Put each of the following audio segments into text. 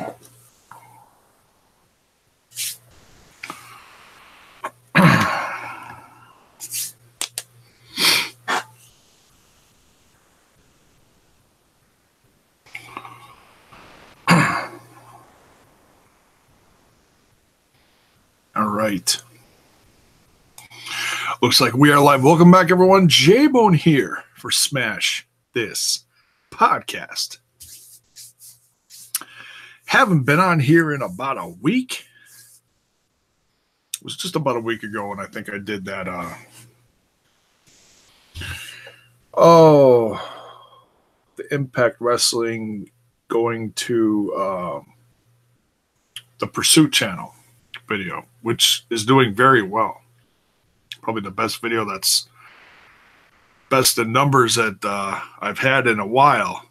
All right. Looks like we are live. Welcome back, everyone. J-Bone here for Smash This Podcast. Haven't been on here in about a week. It was just about a week ago, and I think I did that. The Impact Wrestling going to the Pursuit channel video, which is doing very well. Probably the best video that's best in numbers that I've had in a while.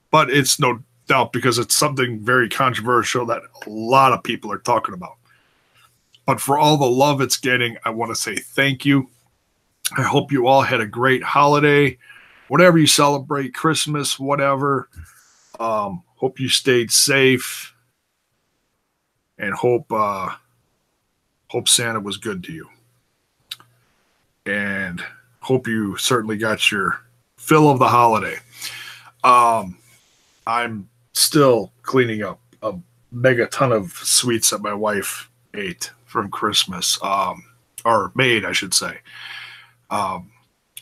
But it's no doubt because it's something very controversial that a lot of people are talking about. But for all the love it's getting, I want to say thank you. I hope you all had a great holiday. Whatever you celebrate, Christmas, whatever. Hope you stayed safe. And hope Santa was good to you. And hope you certainly got your fill of the holiday. I'm still cleaning up a mega ton of sweets that my wife ate from Christmas, or made, I should say.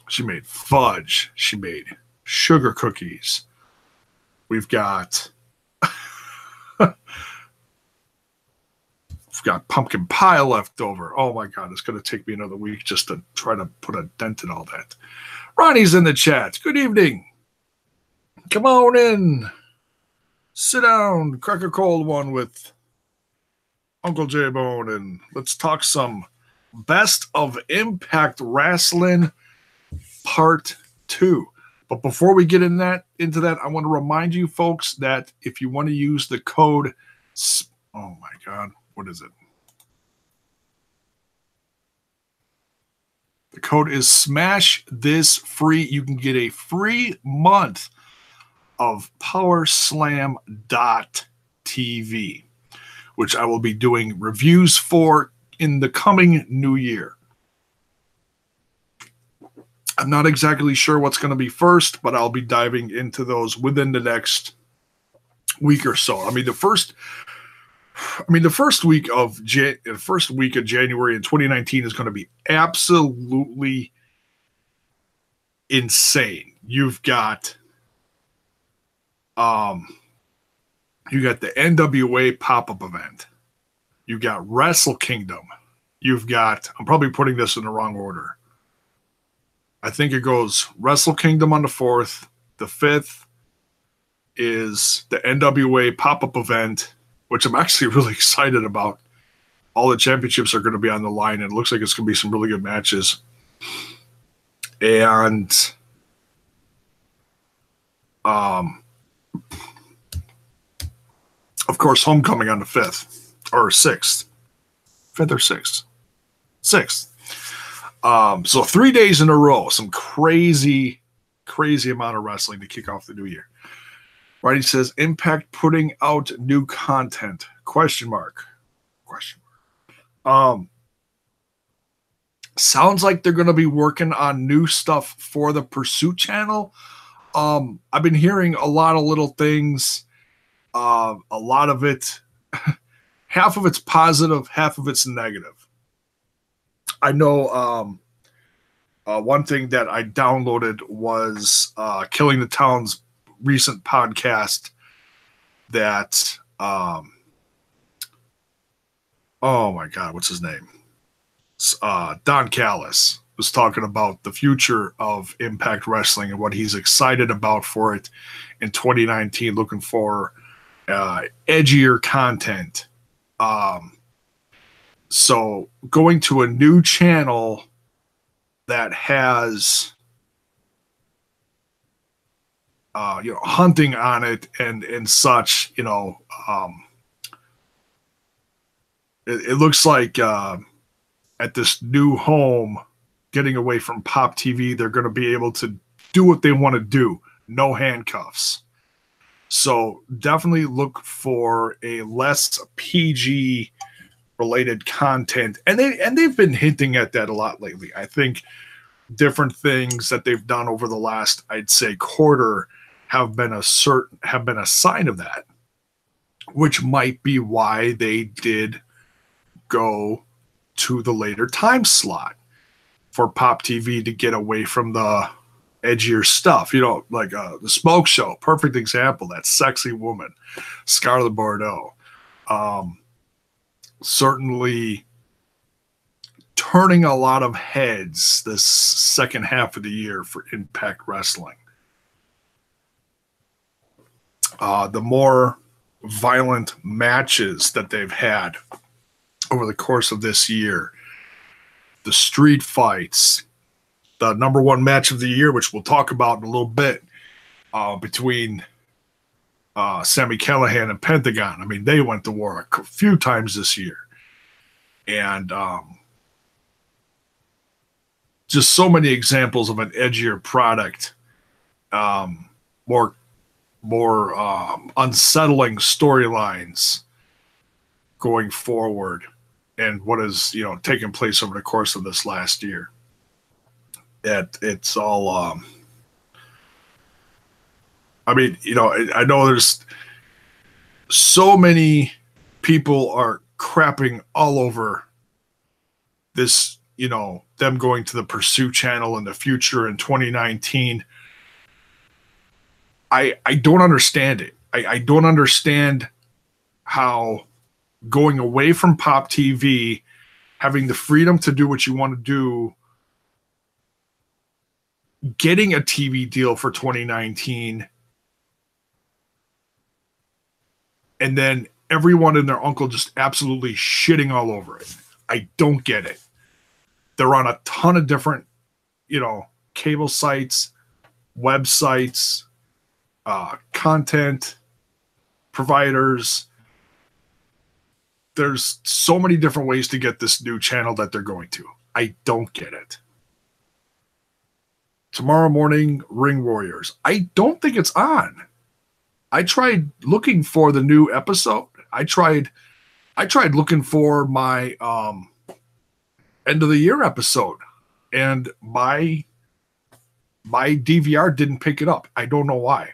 She made fudge. She made sugar cookies. We've got pumpkin pie left over. Oh my God, it's going to take me another week just to try to put a dent in all that. Ronnie's in the chat. Good evening. Come on in. Sit down. Crack a cold one with Uncle J-Bone and let's talk some Best of Impact Wrestling Part 2. But before we get into that, I want to remind you folks that if you want to use the code, oh my God, what is it? The code is SMASH THIS FREE. You can get a free month of PowerSlam.tv, which I will be doing reviews for in the coming new year. I'm not exactly sure what's going to be first, but I'll be diving into those within the next week or so. The first week of January in 2019 is going to be absolutely insane. You've got the NWA pop-up event. You got Wrestle Kingdom. You've got, I'm probably putting this in the wrong order. I think it goes Wrestle Kingdom on the 4th. The 5th is the NWA pop-up event, which I'm actually really excited about. All the championships are going to be on the line, and it looks like it's going to be some really good matches. And of course, Homecoming on the 5th or 6th. 5th or 6th? 6th. So 3 days in a row, some crazy amount of wrestling to kick off the new year. Right, he says, Impact putting out new content? Question mark. Sounds like they're going to be working on new stuff for the Pursuit channel. I've been hearing a lot of little things. A lot of it, half of it's positive, half of it's negative. I know one thing that I downloaded was Killing the Town's recent podcast that oh my God, what's his name? Don Callis was talking about the future of Impact Wrestling and what he's excited about for it in 2019, looking for edgier content. So going to a new channel that has hunting on it and such, it looks like at this new home, getting away from Pop TV, they're going to be able to do what they want to do. No handcuffs. So definitely look for a less PG related content, and they've been hinting at that a lot lately. I think different things that they've done over the last, I'd say, quarter have been a sign of that, which might be why they did go to the later time slot for Pop TV to get away from the edgier stuff. Like the Smoke Show, perfect example. That sexy woman, Scarlett Bordeaux, certainly turning a lot of heads this second half of the year for Impact Wrestling. The more violent matches that they've had over the course of this year, the street fights, the number one match of the year, which we'll talk about in a little bit, between Sami Callihan and Pentagon. I mean, they went to war a few times this year. And just so many examples of an edgier product, more unsettling storylines going forward, and what has taken place over the course of this last year. It's all I mean, I know there's so many people are crapping all over this, them going to the Pursuit channel in the future in 2019. I don't understand it. I don't understand how going away from Pop TV, having the freedom to do what you want to do, getting a TV deal for 2019, and then everyone and their uncle just absolutely shitting all over it. I don't get it. They're on a ton of different, cable sites, websites, content providers. There's so many different ways to get this new channel that they're going to. I don't get it. Tomorrow morning, Ring Warriors. I don't think it's on. I tried looking for the new episode. I tried looking for my end of the year episode, and my DVR didn't pick it up. I don't know why.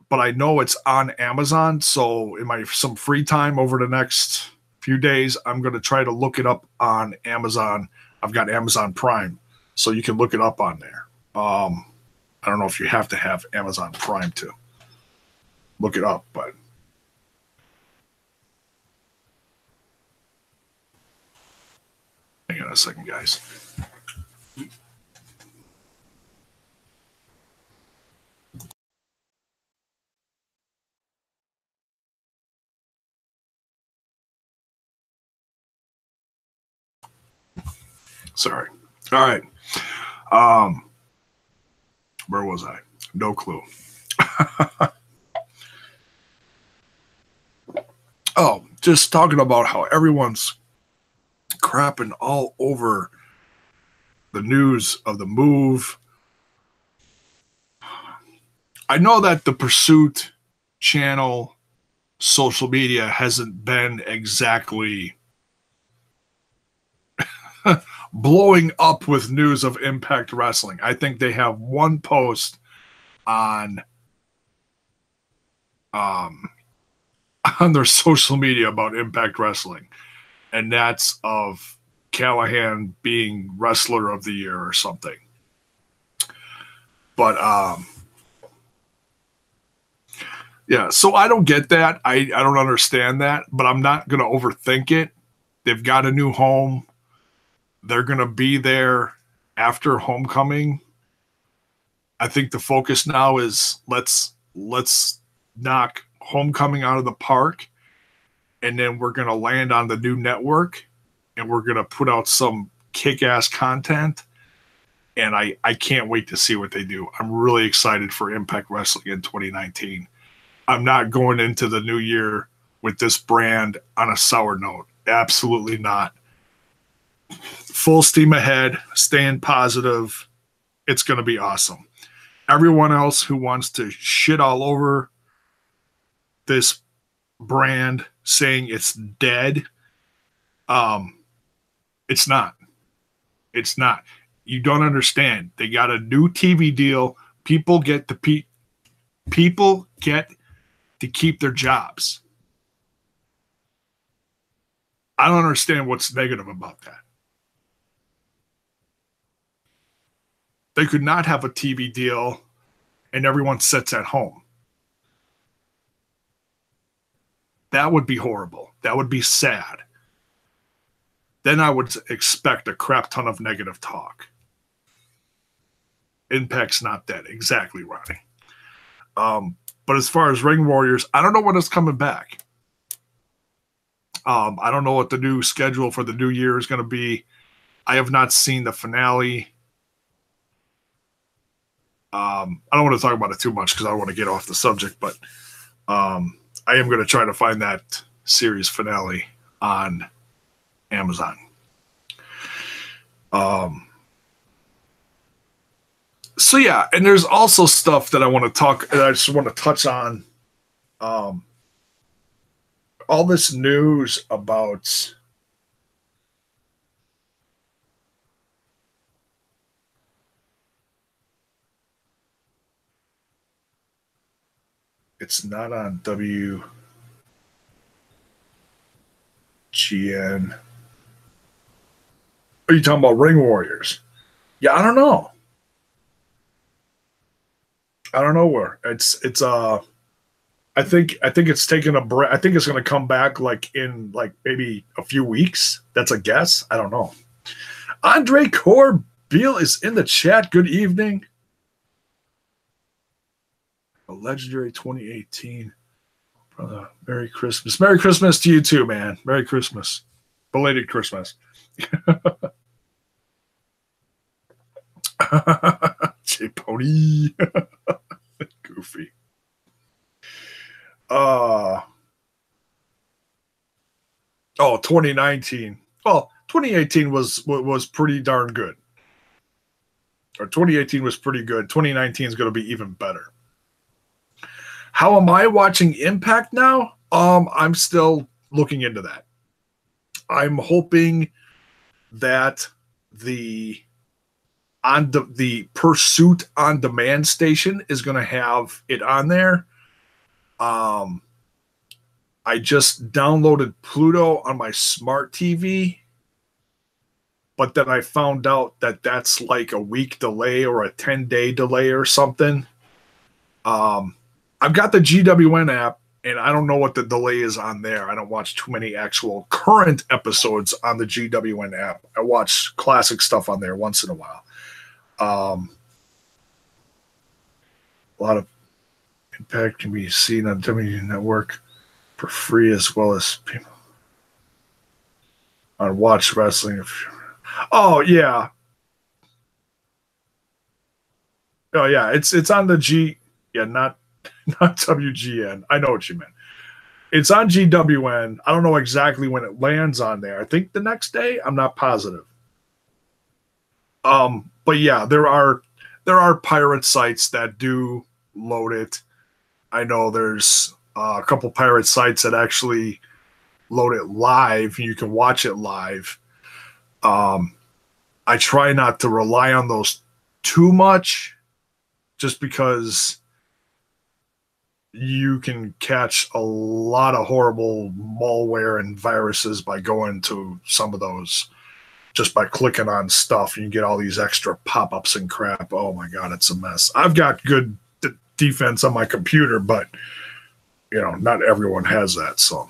But I know it's on Amazon, so in some free time over the next few days, I'm going to try to look it up on Amazon. I've got Amazon Prime, so you can look it up on there. I don't know if you have to have Amazon Prime to look it up, but hang on a second, guys. Sorry. All right. Where was I? No clue. Oh, just talking about how everyone's crapping all over the news of the move. I know that the Pursuit channel social media hasn't been exactly blowing up with news of Impact Wrestling. I think they have one post on their social media about Impact Wrestling, and that's of Callahan being Wrestler of the Year or something. But yeah, so I don't get that. I don't understand that, but I'm not going to overthink it. They've got a new home. They're going to be there after Homecoming. I think the focus now is let's knock Homecoming out of the park, and then we're going to land on the new network, and we're going to put out some kick-ass content, and I can't wait to see what they do. I'm really excited for Impact Wrestling in 2019. I'm not going into the new year with this brand on a sour note. Absolutely not. Full steam ahead, staying positive. It's going to be awesome. everyone else who wants to shit all over this brand saying it's dead, it's not. It's not. You don't understand. They got a new TV deal. People get to keep their jobs. I don't understand what's negative about that. They could not have a TV deal and everyone sits at home. That would be horrible. That would be sad. Then I would expect a crap ton of negative talk. Impact's not dead. Exactly, Ronnie. But as far as Ring Warriors, I don't know when it's coming back. I don't know what the new schedule for the new year is going to be. I have not seen the finale. I don't want to talk about it too much because I don't want to get off the subject, but I am going to try to find that series finale on Amazon. So yeah, and there's also stuff that I want to talk, and I just want to touch on. All this news about it's not on WGN. Are you talking about Ring Warriors? Yeah, I don't know. I don't know where. It's I think it's taking a break. I think it's going to come back like in like maybe a few weeks. That's a guess. I don't know. Andre Corbeil is in the chat. Good evening. A legendary 2018. Brother, Merry Christmas. Merry Christmas to you too, man. Merry Christmas. Belated Christmas. J Pony. Goofy. 2019. Well, 2018 was pretty darn good. Or 2018 was pretty good. 2019 is going to be even better. How am I watching Impact now? I'm still looking into that. I'm hoping that the Pursuit on Demand station is going to have it on there. I just downloaded Pluto on my smart TV, but then I found out that that's like a week delay or a 10-day delay or something. I've got the GWN app, and I don't know what the delay is on there. I don't watch too many actual current episodes on the GWN app. I watch classic stuff on there once in a while. A lot of Impact can be seen on WWE Network for free, as well as people on Watch Wrestling. Oh yeah, it's on the G. Yeah, not WGN. I know what you meant. It's on GWN. I don't know exactly when it lands on there. I think the next day. I'm not positive. But yeah, there are pirate sites that do load it. I know there's a couple pirate sites that actually load it live. You can watch it live. I try not to rely on those too much, just because you can catch a lot of horrible malware and viruses by going to some of those. Just by clicking on stuff, you get all these extra pop-ups and crap. Oh my God, it's a mess. I've got good defense on my computer, but not everyone has that. So,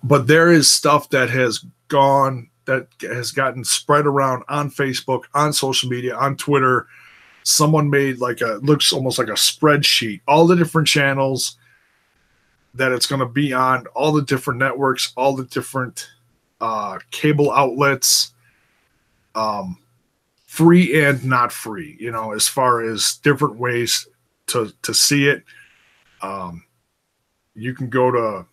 but there is stuff that has gotten spread around on Facebook, on social media, on Twitter. Someone made looks almost like a spreadsheet, all the different channels that it's going to be on, all the different networks, all the different cable outlets, free and not free, as far as different ways to see it. You can go to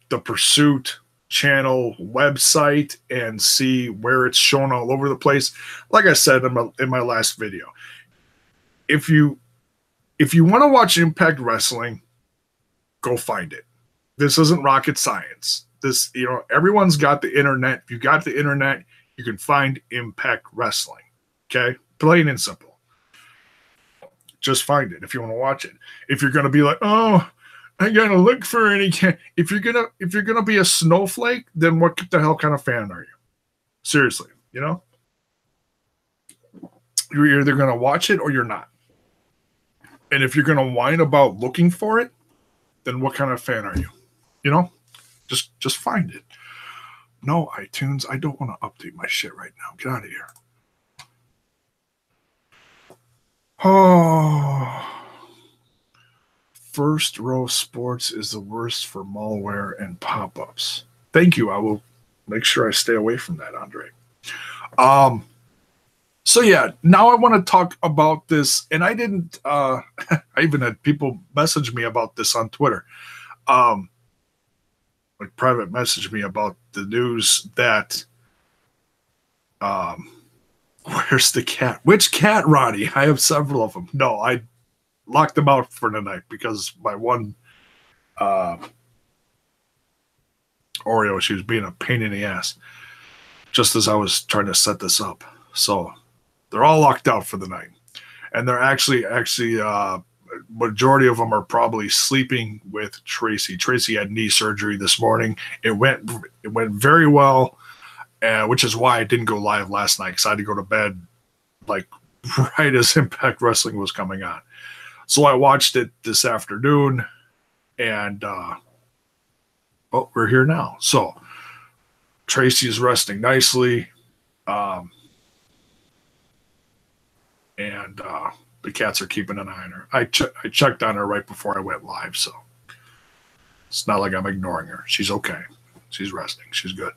the Pursuit channel website and see where it's shown all over the place. Like I said in my last video, if you want to watch Impact Wrestling, go find it. This isn't rocket science. This, everyone's got the internet. If you got the internet, you can find Impact Wrestling. Okay? Plain and simple. Just find it if you want to watch it. If you're going to be like, oh, I got to look for any, if you're going to be a snowflake, then what the hell kind of fan are you? Seriously, You're either going to watch it or you're not. And if you're going to whine about looking for it, then what kind of fan are you? Just find it. No, iTunes, I don't want to update my shit right now. Get out of here. Oh, First Row Sports is the worst for malware and pop-ups. Thank you. I will make sure I stay away from that, Andre. So yeah, now I want to talk about this, and I didn't. I even had people message me about this on Twitter. Like private message me about the news that where's the cat? Which cat, Ronnie? I have several of them. No, I locked them out for the night because my one Oreo, she was being a pain in the ass just as I was trying to set this up. So they're all locked out for the night. And they're actually majority of them are probably sleeping with Tracy. Tracy had knee surgery this morning. It went very well, which is why I didn't go live last night, because I had to go to bed like right as Impact Wrestling was coming on. So I watched it this afternoon, and we're here now. So Tracy's resting nicely, and the cats are keeping an eye on her. I checked on her right before I went live, so it's not like I'm ignoring her. She's okay. She's resting. She's good.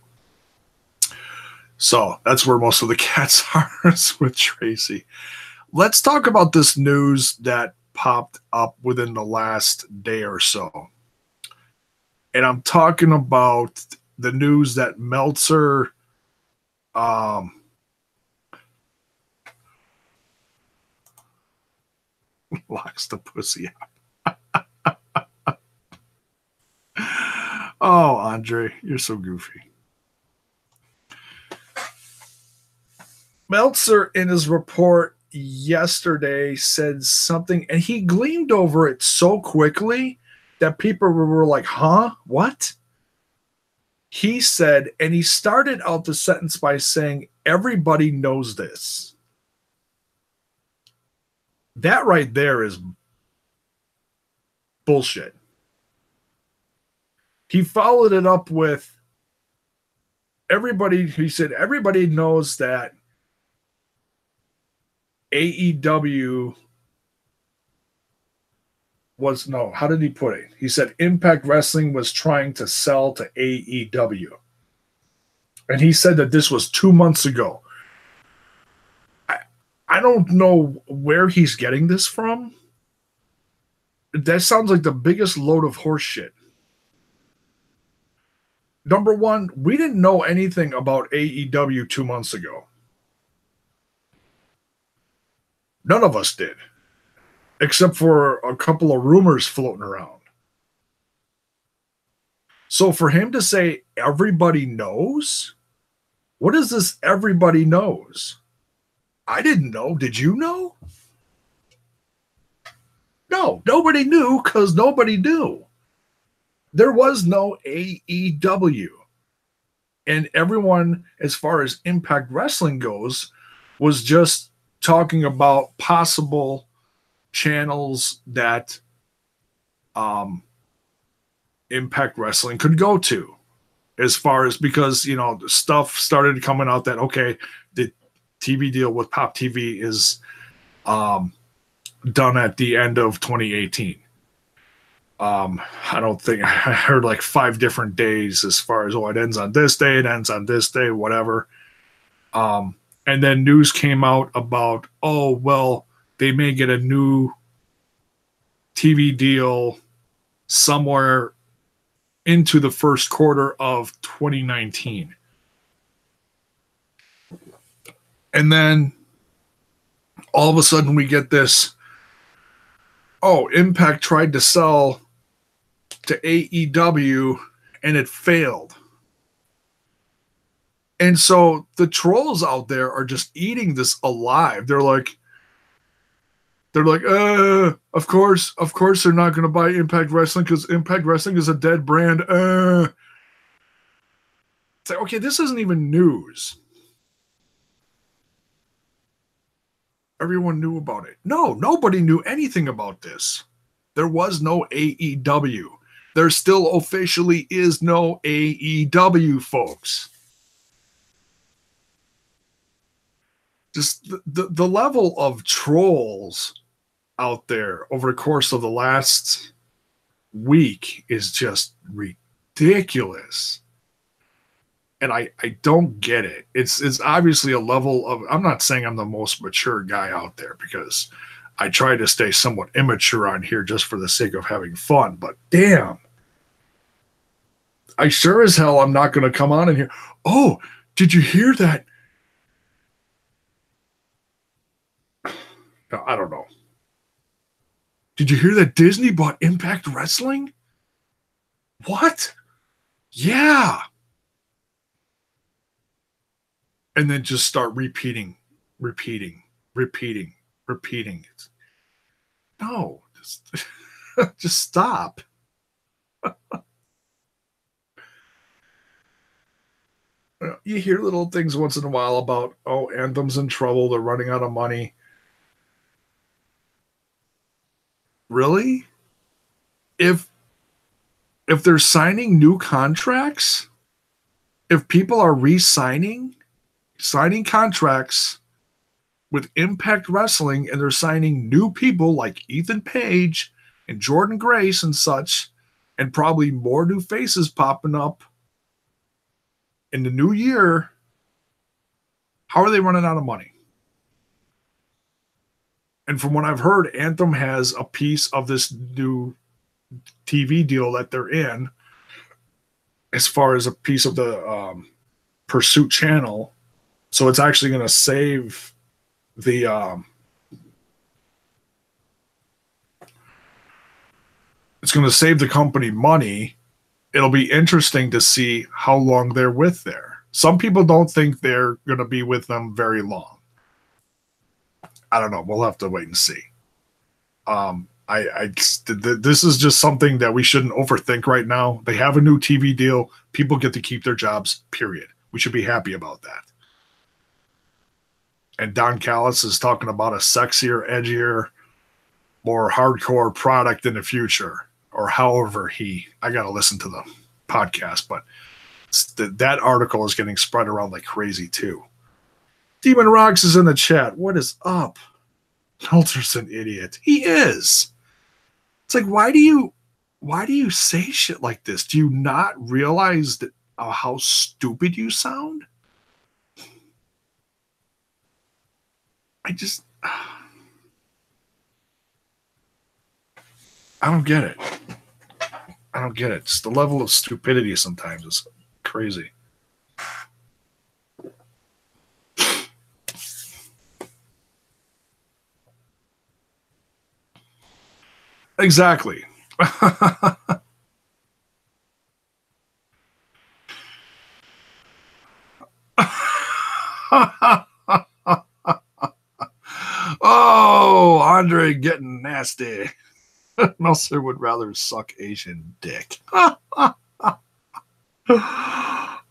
So that's where most of the cats are, is with Tracy. Let's talk about this news that popped up within the last day or so. And I'm talking about the news that Meltzer locks the pussy out. Oh, Andre, you're so goofy. Meltzer, in his report yesterday, said something, and he gleamed over it so quickly that people were like, huh? What? He said, and he started out the sentence by saying, everybody knows this. That right there is bullshit. He followed it up with he said, everybody knows that AEW was, no, how did he put it? He said Impact Wrestling was trying to sell to AEW. And he said that this was 2 months ago. I don't know where he's getting this from. That sounds like the biggest load of horse shit. Number one, we didn't know anything about AEW 2 months ago. None of us did, except for a couple of rumors floating around. So for him to say everybody knows, what is this everybody knows? I didn't know. Did you know? No, nobody knew because nobody knew. There was no AEW. And everyone, as far as Impact Wrestling goes, was just talking about possible channels that Impact Wrestling could go to. As far as, because, stuff started coming out that, okay, the TV deal with Pop TV is done at the end of 2018. I don't think, I heard like 5 different days as far as, it ends on this day, it ends on this day, whatever. And then news came out about, they may get a new TV deal somewhere into the first quarter of 2019. And then all of a sudden we get this, oh, Impact tried to sell to AEW and it failed. And so the trolls out there are just eating this alive. They're like, of course they're not going to buy Impact Wrestling because Impact Wrestling is a dead brand. It's like, okay, this isn't even news. Everyone knew about it. No, nobody knew anything about this. There was no AEW. There still officially is no AEW, folks. Just the level of trolls out there over the course of the last week is just ridiculous. And I don't get it. It's obviously a level of, I'm not saying I'm the most mature guy out there because I try to stay somewhat immature on here just for the sake of having fun, but damn. I sure as hell I'm not going to come on in here. Oh, did you hear that? No, I don't know. Did you hear that Disney bought Impact Wrestling? What? Yeah. And then just start repeating it. No, just stop. You hear little things once in a while about, oh, Anthem's in trouble. They're running out of money. Really? If they're signing new contracts, if people are signing contracts with Impact Wrestling and they're signing new people like Ethan Page and Jordan Grace and such, and probably more new faces popping up in the new year, how are they running out of money? And from what I've heard, Anthem has a piece of this new TV deal that they're in as far as a piece of the Pursuit channel. So it's actually going to save the it's going to save the company money. It'll be interesting to see how long they're with there. Some people don't think they're going to be with them very long. I don't know. We'll have to wait and see. This is just something that we shouldn't overthink right now. They have a new TV deal. People get to keep their jobs, period. We should be happy about that. And Don Callis is talking about a sexier, edgier, more hardcore product in the future, or however I got to listen to the podcast, but that article is getting spread around like crazy too. Demon Rocks is in the chat. What is up? Meltzer's an idiot. He is. It's like, why do you say shit like this? Do you not realize that how stupid you sound? I don't get it. I don't get it. Just the level of stupidity sometimes is crazy. Exactly. Oh, Andre getting nasty. Meltzer would rather suck Asian dick.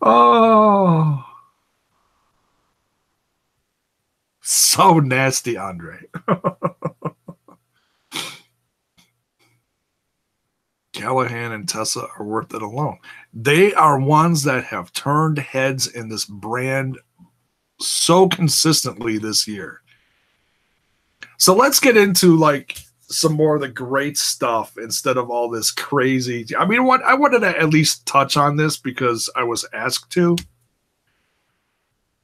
Oh. So nasty, Andre. Callahan and Tessa are worth it alone. They are ones that have turned heads in this brand so consistently this year. So let's get into like some more of the great stuff instead of all this crazy. I mean, I wanted to at least touch on this because I was asked to.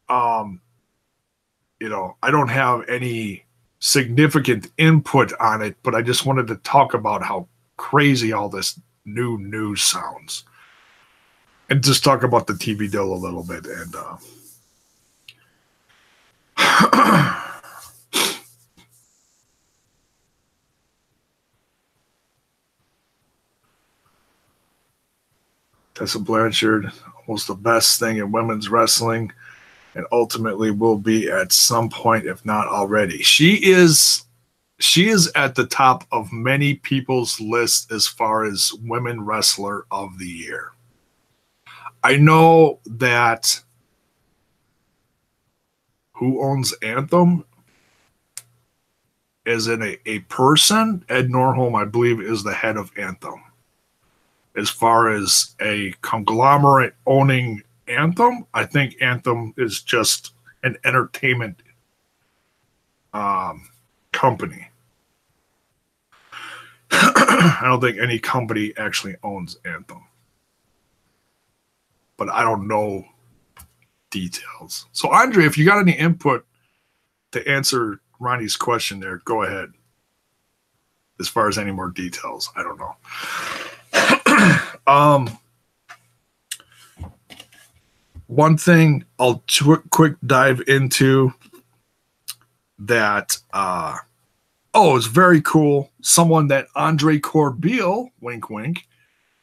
You know, I don't have any significant input on it, but I just wanted to talk about how crazy all this new news sounds. and just talk about the TV deal a little bit. And Tessa Blanchard, almost the best thing in women's wrestling, and ultimately will be at some point, if not already. She is at the top of many people's list as far as women wrestler of the year. I know that who owns Anthem is in a person. Ed Norholm, I believe, is the head of Anthem. As far as a conglomerate owning Anthem, I think Anthem is just an entertainment company. I don't think any company actually owns Anthem. But I don't know details. So, Andre, if you got any input to answer Ronnie's question there, go ahead. As far as any more details, I don't know. One thing I'll quick dive into that it's very cool. Someone that Andre Corbeil, wink wink,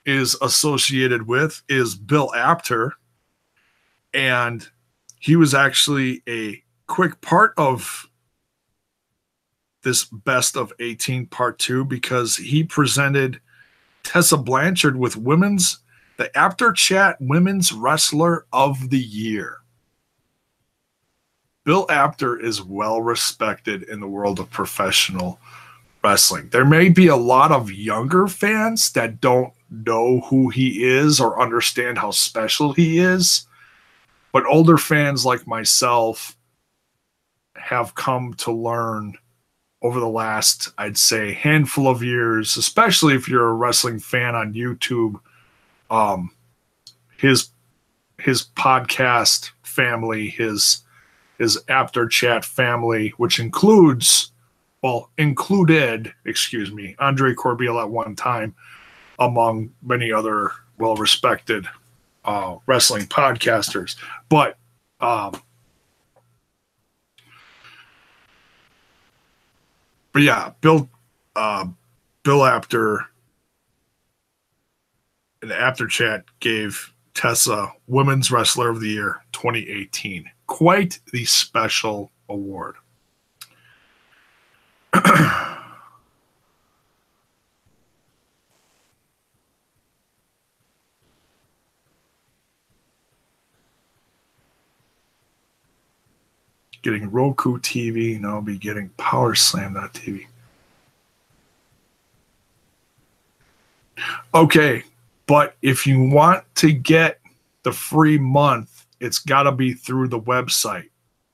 is associated with is Bill Apter. And he was actually a quick part of this Best of 18 Part 2 because he presented Tessa Blanchard with the Apter Chat Women's Wrestler of the Year. Bill Apter is well respected in the world of professional wrestling. There may be a lot of younger fans that don't know who he is or understand how special he is, but older fans like myself have come to learn over the last, I'd say, handful of years, especially if you're a wrestling fan on YouTube, his podcast family, his Apter Chat family, which included, Andre Corbeil at one time, among many other well-respected wrestling podcasters. But yeah, Bill Apter and the Apter Chat gave Tessa Women's Wrestler of the Year 2018. Quite the special award. Getting Roku TV, and I'll be getting PowerSlam.tv. Okay, but if you want to get the free month, it's got to be through the website.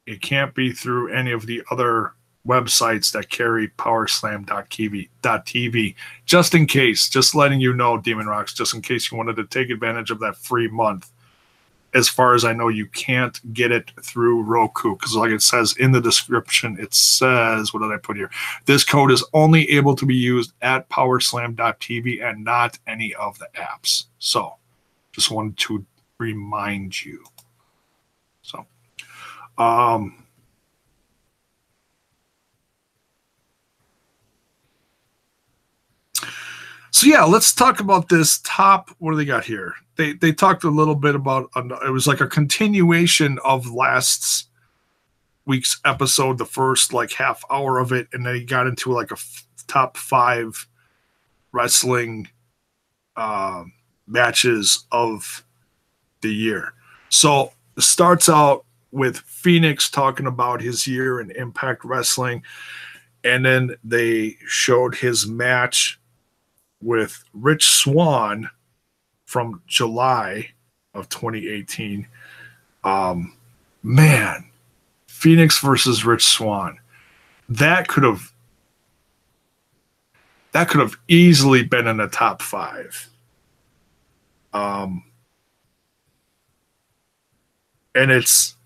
It can't be through any of the other websites that carry PowerSlam.tv. Just in case, just letting you know, Demon Rocks, just in case you wanted to take advantage of that free month. As far as I know, you can't get it through Roku because, like it says in the description, it says, what did I put here? This code is only able to be used at PowerSlam.tv and not any of the apps. So, just wanted to remind you. So, yeah, let's talk about this top. What do they got here? They talked a little bit about, it was like a continuation of last week's episode, the first like half hour of it, and they got into like a top 5 wrestling matches of the year. So it starts out with Phoenix talking about his year in Impact Wrestling, and then they showed his match with Rich Swann from July of 2018. Man, Phoenix versus Rich Swann. That could have easily been in the top 5. And it's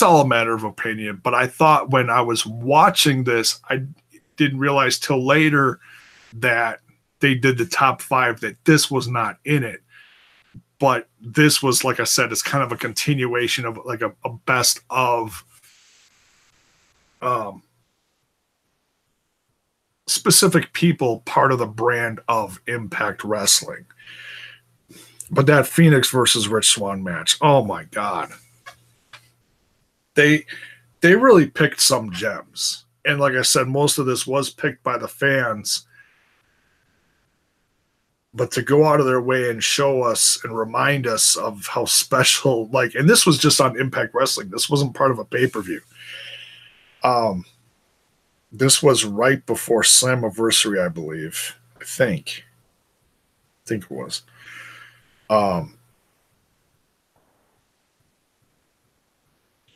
all a matter of opinion, but I thought when I was watching this, I didn't realize till later that they did the top 5 that this was not in it. But this was, like I said, it's kind of a continuation of like a best of specific people, part of the brand of Impact Wrestling. But that Phoenix versus Rich Swann match, oh my God. They really picked some gems. And like I said, most of this was picked by the fans. But to go out of their way and show us and remind us of how special, like, and this was just on Impact Wrestling. This wasn't part of a pay-per-view. This was right before Slammiversary, I believe. I think it was.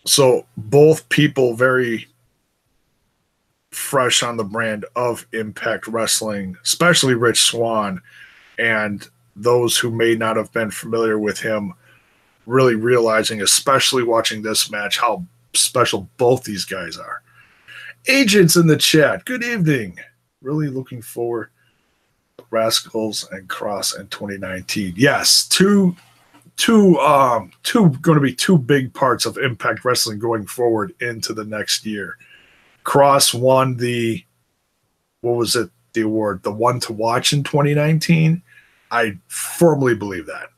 So both people very fresh on the brand of Impact Wrestling, especially Rich Swann, and those who may not have been familiar with him really realizing, especially watching this match, how special both these guys are. Agents in the chat, good evening. Really looking forward to Rascals and Cross in 2019. Yes, two going to be two big parts of Impact Wrestling going forward into the next year. Cross won the award, the one to watch in 2019. I firmly believe that.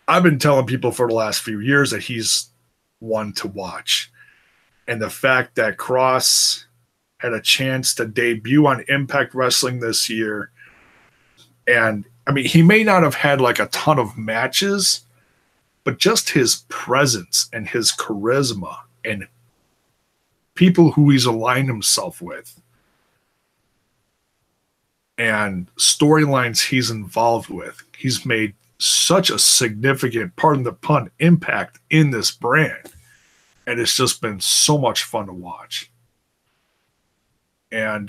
I've been telling people for the last few years that he's one to watch. And the fact that Cross had a chance to debut on Impact Wrestling this year, and I mean, he may not have had like a ton of matches, but just his presence and his charisma and people who he's aligned himself with and storylines he's involved with, he's made such a significant, pardon the pun, impact in this brand. And it's just been so much fun to watch. And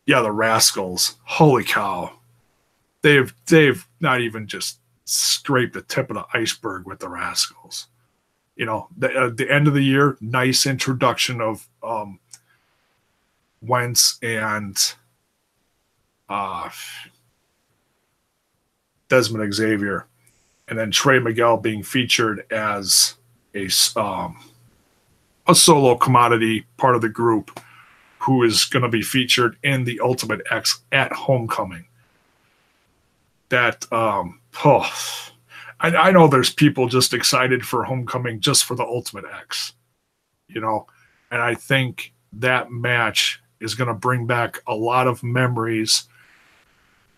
yeah, the Rascals, holy cow. They've not even just scraped the tip of the iceberg with the Rascals. You know, the end of the year, nice introduction of Wentz and Desmond Xavier, and then Trey Miguel being featured as a solo commodity part of the group who is going to be featured in the Ultimate X at Homecoming. That I know there's people just excited for Homecoming just for the Ultimate X, you know, and I think that match is going to bring back a lot of memories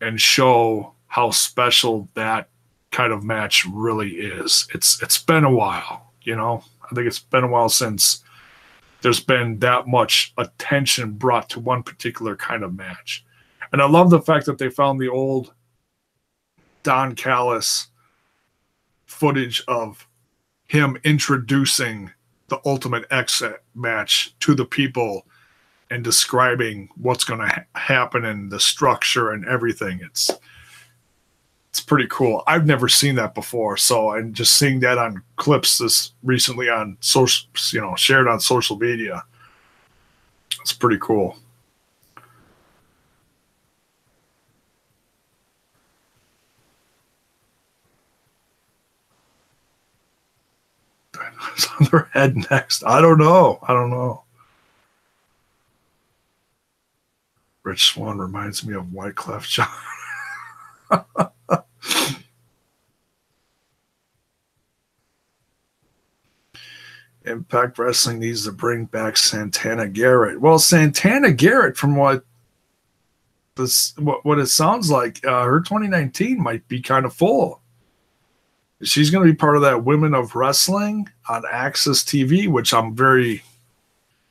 and show how special that kind of match really is. It's been a while. You know, I think it's been a while since there's been that much attention brought to one particular kind of match. And I love the fact that they found the old Don Callis footage of him introducing the Ultimate X match to the people and describing what's going to happen and the structure and everything. It's pretty cool. I've never seen that before. So, and just seeing that on clips this recently on social, you know, shared on social media, it's pretty cool. It's on their head next. I don't know. Rich Swann reminds me of Wyclef Jean. Impact Wrestling needs to bring back Santana Garrett. Well, Santana Garrett, from what it sounds like, her 2019 might be kind of full. She's going to be part of that Women of Wrestling on Access TV, which I'm very,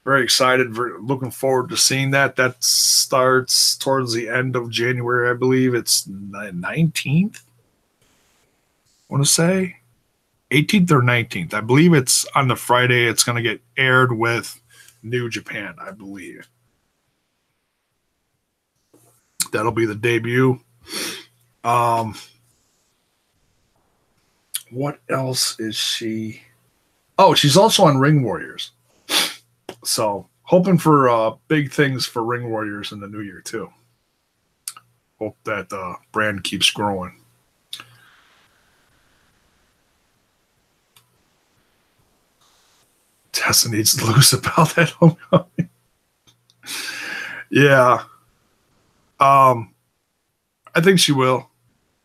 very excited, looking forward to seeing that. That starts towards the end of January, I believe. It's 19th, I want to say. 18th or 19th. I believe it's on the Friday. It's going to get aired with New Japan, I believe. That'll be the debut. What else is she? Oh, she's also on Ring Warriors. So hoping for big things for Ring Warriors in the new year too. Hope that brand keeps growing. Tessa needs to lose the belt at Homecoming. Yeah. I think she will.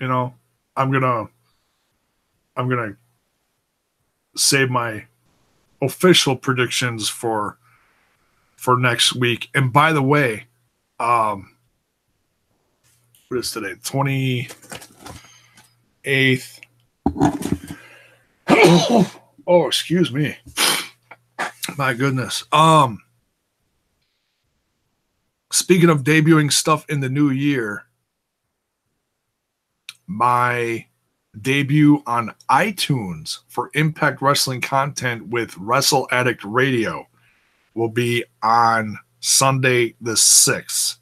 You know, I'm gonna save my official predictions for next week. And by the way, what is today? 28th. Oh, excuse me. My goodness. Speaking of debuting stuff in the new year, my debut on iTunes for Impact Wrestling content with Wrestle Addict Radio will be on Sunday the 6th.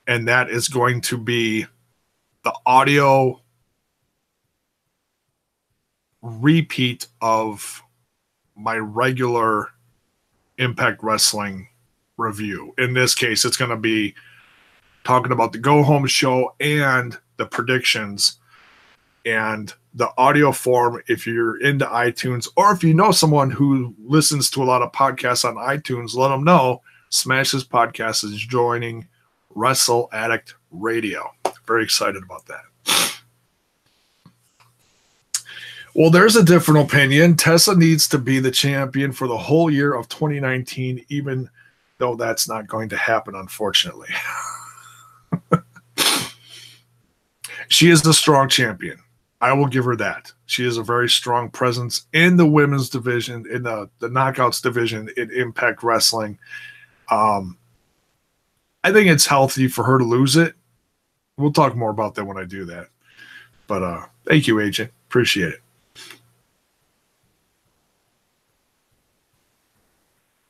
And that is going to be the audio repeat of my regular Impact Wrestling review. In this case, it's going to be talking about the go home show and the predictions, and the audio form. If you're into iTunes, or if you know someone who listens to a lot of podcasts on iTunes, let them know Smash's podcast is joining Wrestle Addict Radio. Very excited about that. Well, there's a different opinion. Tessa needs to be the champion for the whole year of 2019, even though that's not going to happen, unfortunately. She is a strong champion. I will give her that. She is a very strong presence in the women's division, in the Knockouts division in Impact Wrestling. I think it's healthy for her to lose it. We'll talk more about that when I do that. But thank you, Agent. Appreciate it.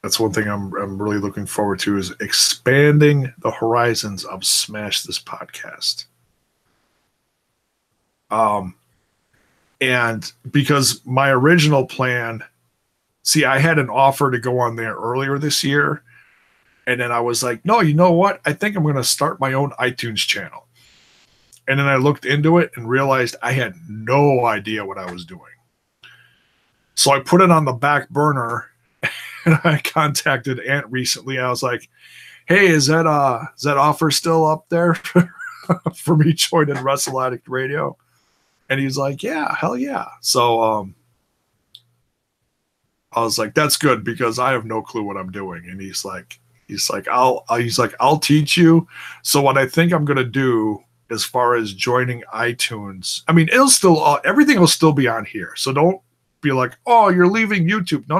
That's one thing I'm really looking forward to, is expanding the horizons of Smash This podcast. And because my original plan, see, I had an offer to go on there earlier this year, and then I was like, no, you know what? I think I'm going to start my own iTunes channel. And then I looked into it and realized I had no idea what I was doing. So I put it on the back burner, and I contacted Ant recently. I was like, hey, is that offer still up there for me joining Wrestle Addict Radio? And he's like, yeah, hell yeah. So I was like, that's good, because I have no clue what I'm doing. And he's like, I'll teach you. So what I think I'm going to do as far as joining iTunes, I mean, it'll still, everything will still be on here. So don't be like, oh, you're leaving YouTube. No.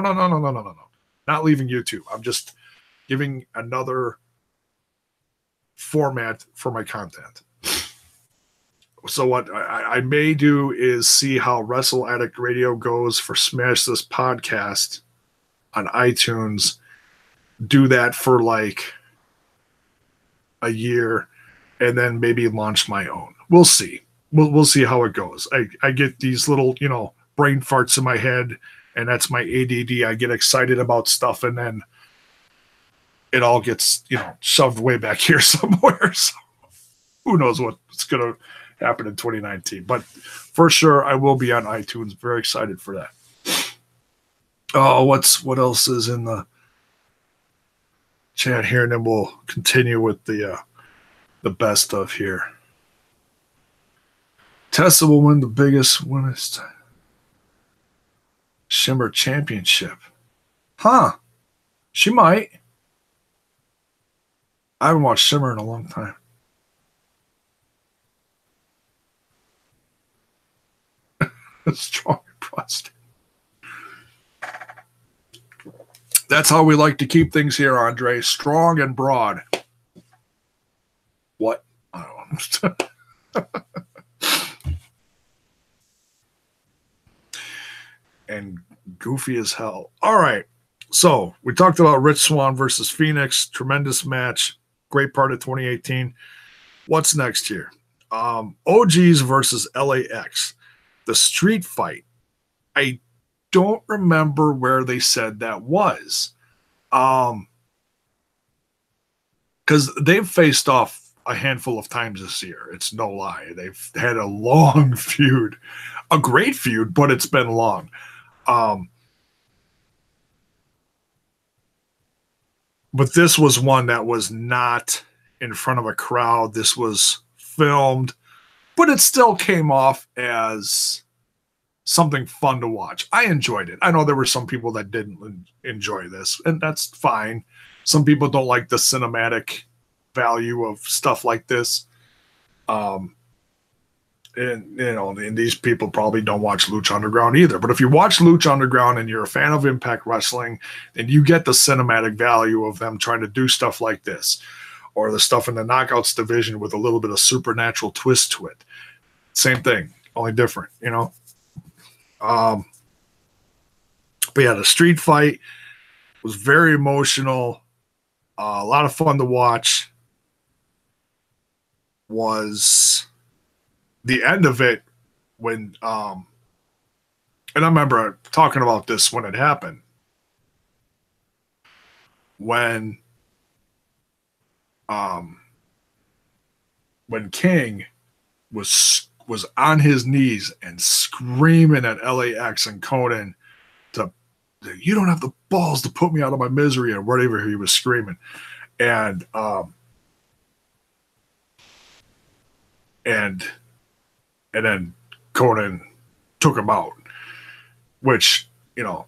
Not leaving YouTube. I'm just giving another format for my content. So what I may do is see how Wrestle Addict Radio goes for Smash This podcast on iTunes. Do that for like a year, and then maybe launch my own. We'll see. We'll see how it goes. I get these little, brain farts in my head, and that's my ADD. I get excited about stuff, and then it all gets, shoved way back here somewhere. So who knows what's going to happen in 2019. But for sure, I will be on iTunes. Very excited for that. Oh, what else is in the chat here? And then we'll continue with the best of here. Tessa will win the biggest women's Shimmer Championship. Huh. She might. I haven't watched Shimmer in a long time. Strong prostate. That's how we like to keep things here, Andre. Strong and broad. What? I don't know. And goofy as hell. All right. So we talked about Rich Swann versus Phoenix. Tremendous match. Great part of 2018. What's next here? OGs versus LAX. The street fight. I don't remember where they said that was. Because they've faced off a handful of times this year. It's no lie. They've had a long feud. A great feud, but it's been long. But this was one that was not in front of a crowd. This was filmed, but it still came off as something fun to watch. I enjoyed it. I know there were some people that didn't enjoy this, and that's fine. Some people don't like the cinematic value of stuff like this. And and these people probably don't watch Lucha Underground either. But if you watch Lucha Underground and you're a fan of Impact Wrestling, then you get the cinematic value of them trying to do stuff like this, or the stuff in the Knockouts division with a little bit of supernatural twist to it. Same thing, only different, But yeah, the street fight was very emotional. A lot of fun to watch. Was the end of it when and I remember talking about this when it happened. When King was on his knees and screaming at LAX and Conan to, you don't have the balls to put me out of my misery, or whatever he was screaming. And then Conan took him out, which,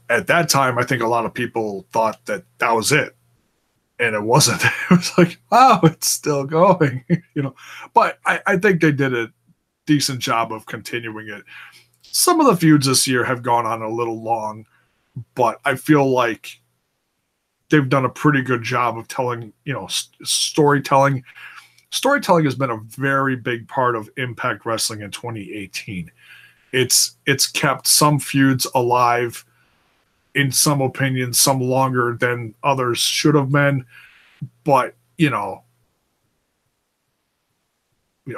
at that time, I think a lot of people thought that was it. And it wasn't. It was like, wow, it's still going, But I think they did a decent job of continuing it. Some of the feuds this year have gone on a little long, but I feel like they've done a pretty good job of telling, storytelling. Storytelling has been a very big part of Impact Wrestling in 2018. It's kept some feuds alive, in some opinions, some longer than others should have been. But,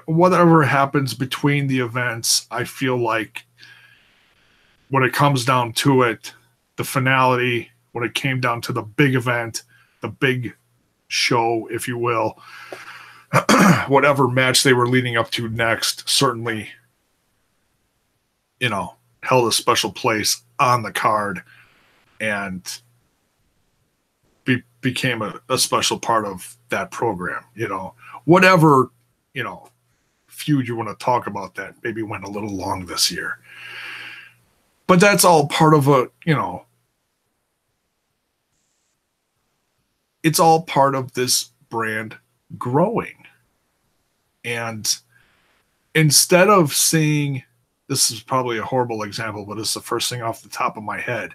whatever happens between the events, I feel like when it comes down to it, the finality, when it came down to the big event, the big show, if you will, whatever match they were leading up to next, certainly, held a special place on the card and became a special part of that program. Whatever, feud you want to talk about that maybe went a little long this year. But that's all part of it's all part of this brand growing. And instead of seeing, this is probably a horrible example, but it's the first thing off the top of my head.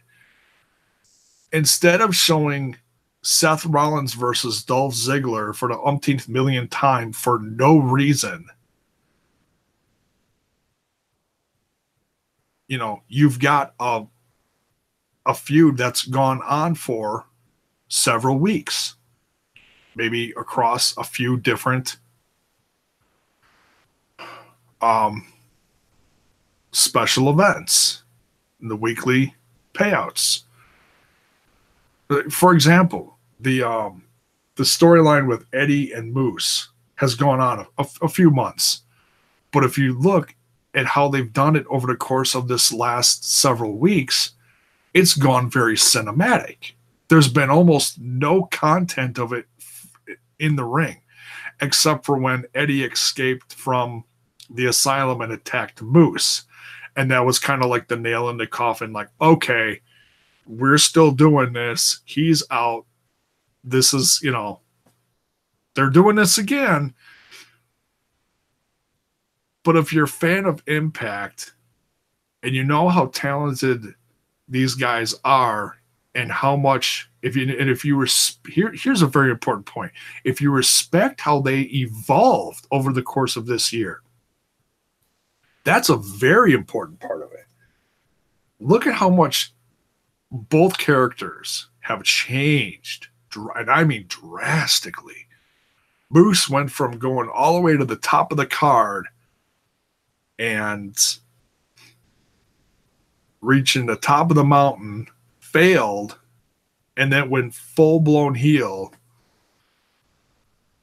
Instead of showing Seth Rollins versus Dolph Ziggler for the umpteenth millionth time for no reason, you've got a feud that's gone on for several weeks, maybe across a few different special events, the weekly payouts. For example, the storyline with Eddie and Moose has gone on a few months. But if you look at how they've done it over the course of this last several weeks, it's gone very cinematic. There's been almost no content of it in the ring, except for when Eddie escaped from the asylum and attacked Moose. And that was kind of like the nail in the coffin, like, okay, we're still doing this. He's out. This is, they're doing this again. But if you're a fan of Impact and you know how talented these guys are and how much, here's a very important point. If you respect how they evolved over the course of this year, that's a very important part of it. Look at how much both characters have changed, and I mean drastically. Moose went from going all the way to the top of the card and reaching the top of the mountain, failed, and then went full-blown heel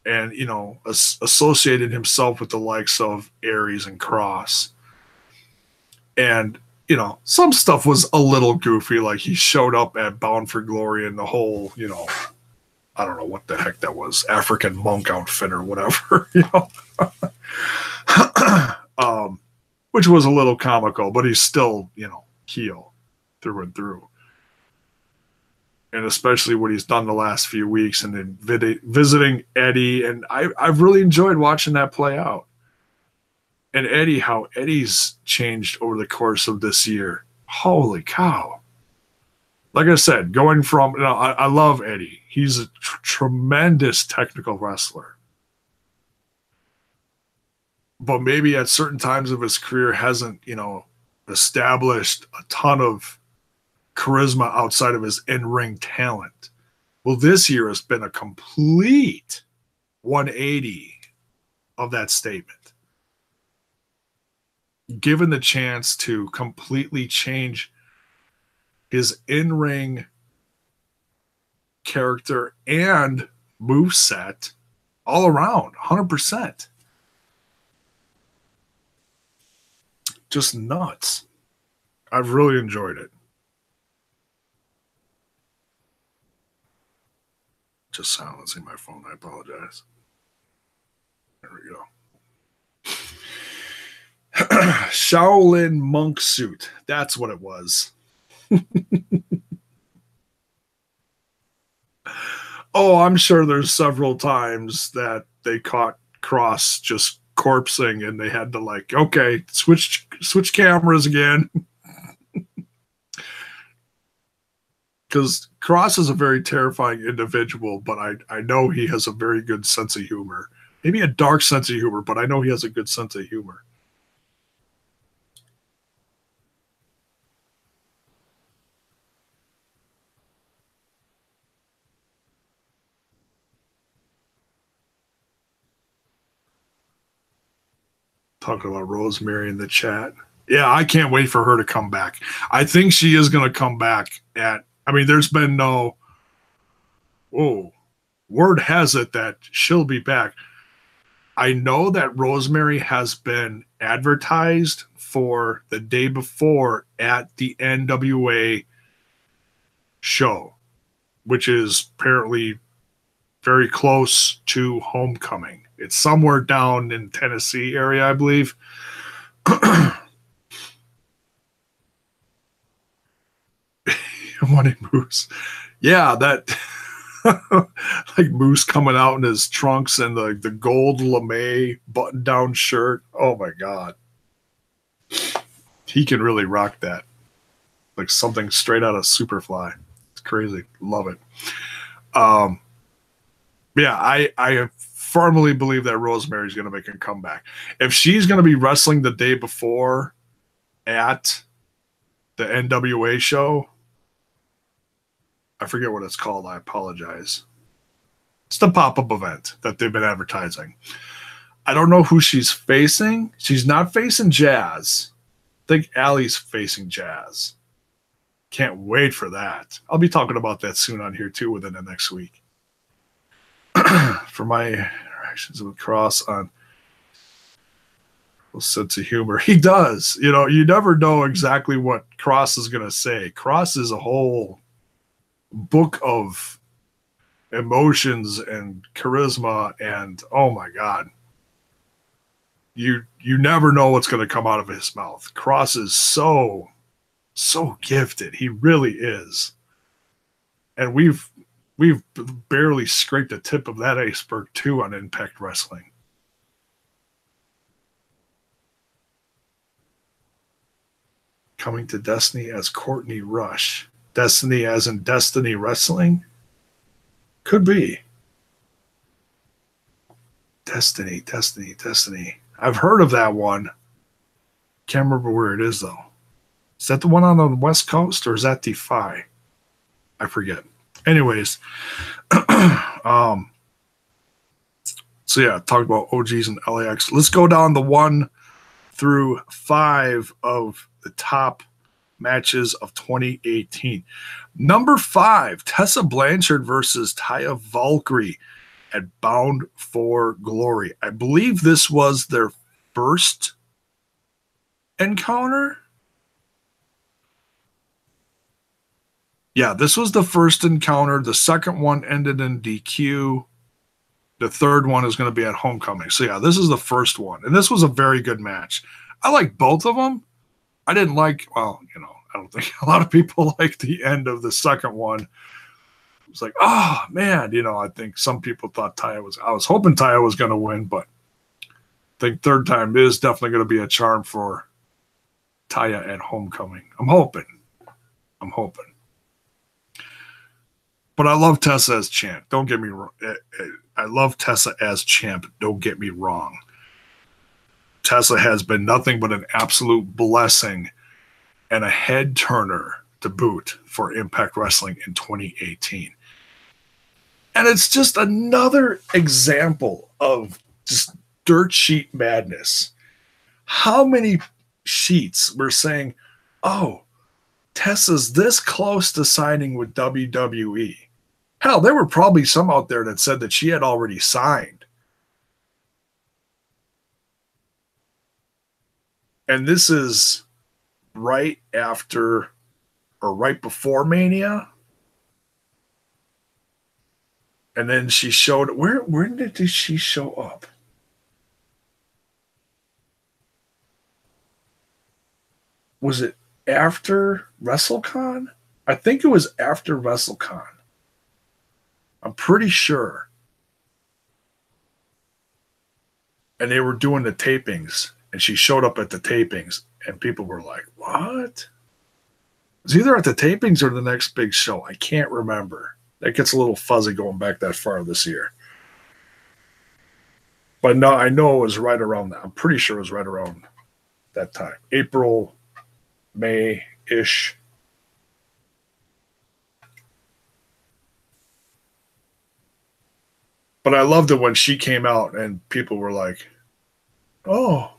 and, associated himself with the likes of Aries and Cross. And, some stuff was a little goofy, like he showed up at Bound for Glory and the whole, I don't know what the heck that was, African monk outfit or whatever, you know. Which was a little comical, but he's still, you know, heel through and through. And especially what he's done the last few weeks and then visiting Eddie. And I've really enjoyed watching that play out. And Eddie, how Eddie's changed over the course of this year. Holy cow. Like I said, going from, you know, I love Eddie. He's a tremendous technical wrestler. But maybe at certain times of his career hasn't, you know, established a ton of charisma outside of his in-ring talent. Well, this year has been a complete 180 of that statement. Given the chance to completely change his in-ring character and moveset all around, 100%. Just nuts. I've really enjoyed it. Just silencing my phone. I apologize. There we go. Shaolin monk suit. That's what it was. Oh, I'm sure there's several times that they caught Cross just corpsing and they had to like, okay, switch cameras again. Because Cross is a very terrifying individual, but I know he has a very good sense of humor. Maybe a dark sense of humor, but I know he has a good sense of humor. Talking about Rosemary in the chat. Yeah, I can't wait for her to come back. I think she is going to come back I mean, there's been no, word has it that she'll be back. I know that Rosemary has been advertised for the day before at the NWA show, which is apparently very close to Homecoming. It's somewhere down in Tennessee area, I believe. Money Moose. Yeah, that like Moose coming out in his trunks and the gold lame button-down shirt. Oh my God. He can really rock that. Like something straight out of Superfly. It's crazy. Love it. Yeah, I firmly believe that Rosemary's going to make a comeback. If she's going to be wrestling the day before at the NWA show, I forget what it's called. I apologize. It's the pop-up event that they've been advertising. I don't know who she's facing. She's not facing Jazz. I think Allie's facing Jazz. Can't wait for that. I'll be talking about that soon on here too within the next week. For my interactions with Cross on a sense of humor. He does. You know, you never know exactly what Cross is going to say. Cross is a whole book of emotions and charisma, and oh my God, you never know what's going to come out of his mouth. Cross is so gifted. He really is. And we've barely scraped the tip of that iceberg too on Impact Wrestling. Coming to Destiny as Courtney Rush. Destiny as in Destiny Wrestling? Could be. Destiny. I've heard of that one. Can't remember where it is, though. Is that the one on the West Coast, or is that Defy? I forget. Anyways. So, yeah, talk about OGs and LAX. Let's go down the 1 through 5 of the top matches of 2018. Number 5, Tessa Blanchard versus Taya Valkyrie at Bound for Glory. I believe this was their first encounter. Yeah, this was the first encounter. The second one ended in DQ. The third one is going to be at Homecoming. So yeah, this is the first one. And this was a very good match. I like both of them. I didn't like, well, I don't think a lot of people like the end of the second one. It was like, oh man, I think some people thought I was hoping Taya was going to win, but I think third time is definitely going to be a charm for Taya at Homecoming. I'm hoping. But I love Tessa as champ. Don't get me wrong. I love Tessa as champ. Don't get me wrong. Tessa has been nothing but an absolute blessing and a head turner to boot for Impact Wrestling in 2018. And it's just another example of just dirt sheet madness. How many sheets were saying, oh, Tessa's this close to signing with WWE? Hell, there were probably some out there that said that she had already signed. And this is right after or right before Mania. And then she showed, where did she show up? Was it after WrestleCon? I think it was after WrestleCon. I'm pretty sure. And they were doing the tapings, and she showed up at the tapings, and people were like, what? It was either at the tapings or the next big show. I can't remember. That gets a little fuzzy going back that far this year. But no, I know it was right around that. I'm pretty sure it was right around that time. April, May-ish. But I loved it when she came out and people were like, oh,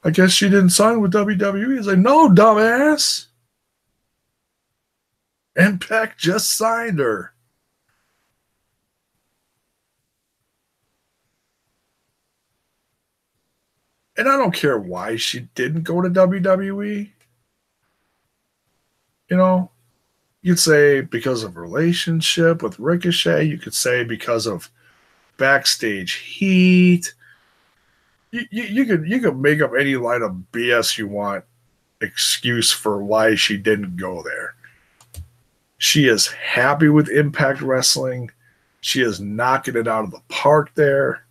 I guess she didn't sign with WWE. It's like, no, dumbass. Impact just signed her. And I don't care why she didn't go to WWE. You'd say because of relationship with Ricochet. You could say because of backstage heat. You could make up any line of BS you want excuse for why she didn't go there. She is happy with Impact Wrestling. She is knocking it out of the park there.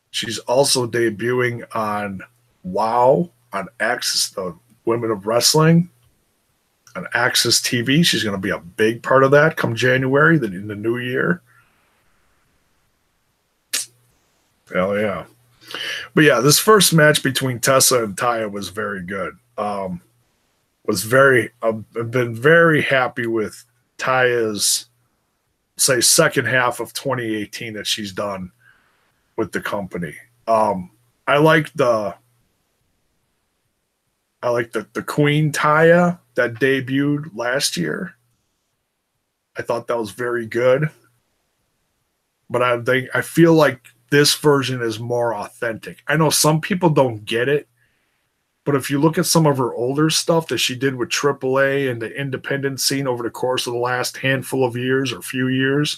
She's also debuting on WOW, on Access, the Women of Wrestling, on Access TV. She's going to be a big part of that come January, in the new year. Hell yeah. But yeah, this first match between Tessa and Taya was very good. I've been very happy with Taya's, say, second half of 2018 that she's done with the company. I like the Queen Taya that debuted last year. I thought that was very good. But I feel like this version is more authentic. I know some people don't get it, but if you look at some of her older stuff that she did with AAA and the independent scene over the course of the last handful of years or few years,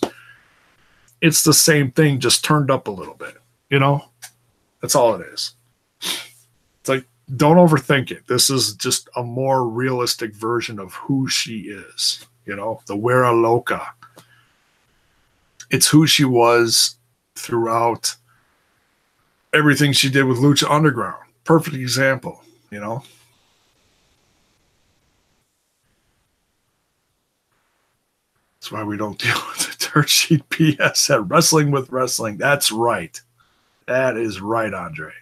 it's the same thing, just turned up a little bit. That's all it is. It's like, don't overthink it. This is just a more realistic version of who she is. The Wera Loca. It's who she was throughout everything she did with Lucha Underground. Perfect example, That's why we don't deal with the dirt sheet BS at Wrestling with Wrestling. That's right. That is right, Andre.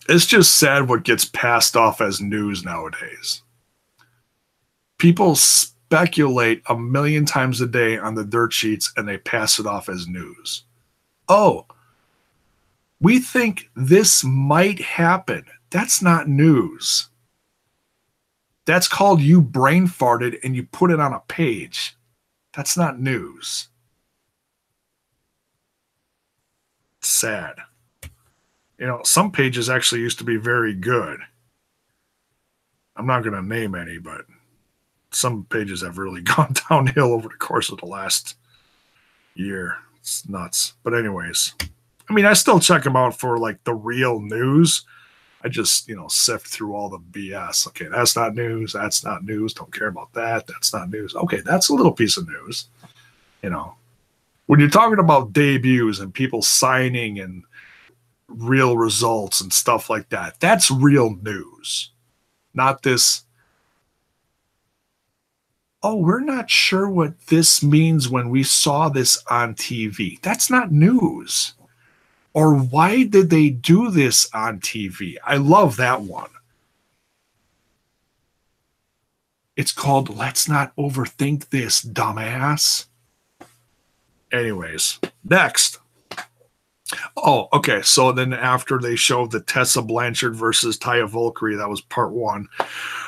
It's just sad what gets passed off as news nowadays. People speculate a million times a day on the dirt sheets and they pass it off as news. Oh, we think this might happen. That's not news. That's called you brain farted and you put it on a page. That's not news. It's sad. Some pages actually used to be very good. I'm not going to name any, but some pages have really gone downhill over the course of the last year. It's nuts. But anyways, I still check them out for like the real news. I just, sift through all the BS. Okay, that's not news. That's not news. Don't care about that. That's not news. Okay, that's a little piece of news. When you're talking about debuts and people signing and real results and stuff like that, that's real news. Not this, oh, we're not sure what this means when we saw this on TV. That's not news. Or why did they do this on TV? I love that one. It's called Let's Not Overthink This, Dumbass. Anyways, next. Oh, okay. So then after they showed the Tessa Blanchard versus Taya Valkyrie, that was part one.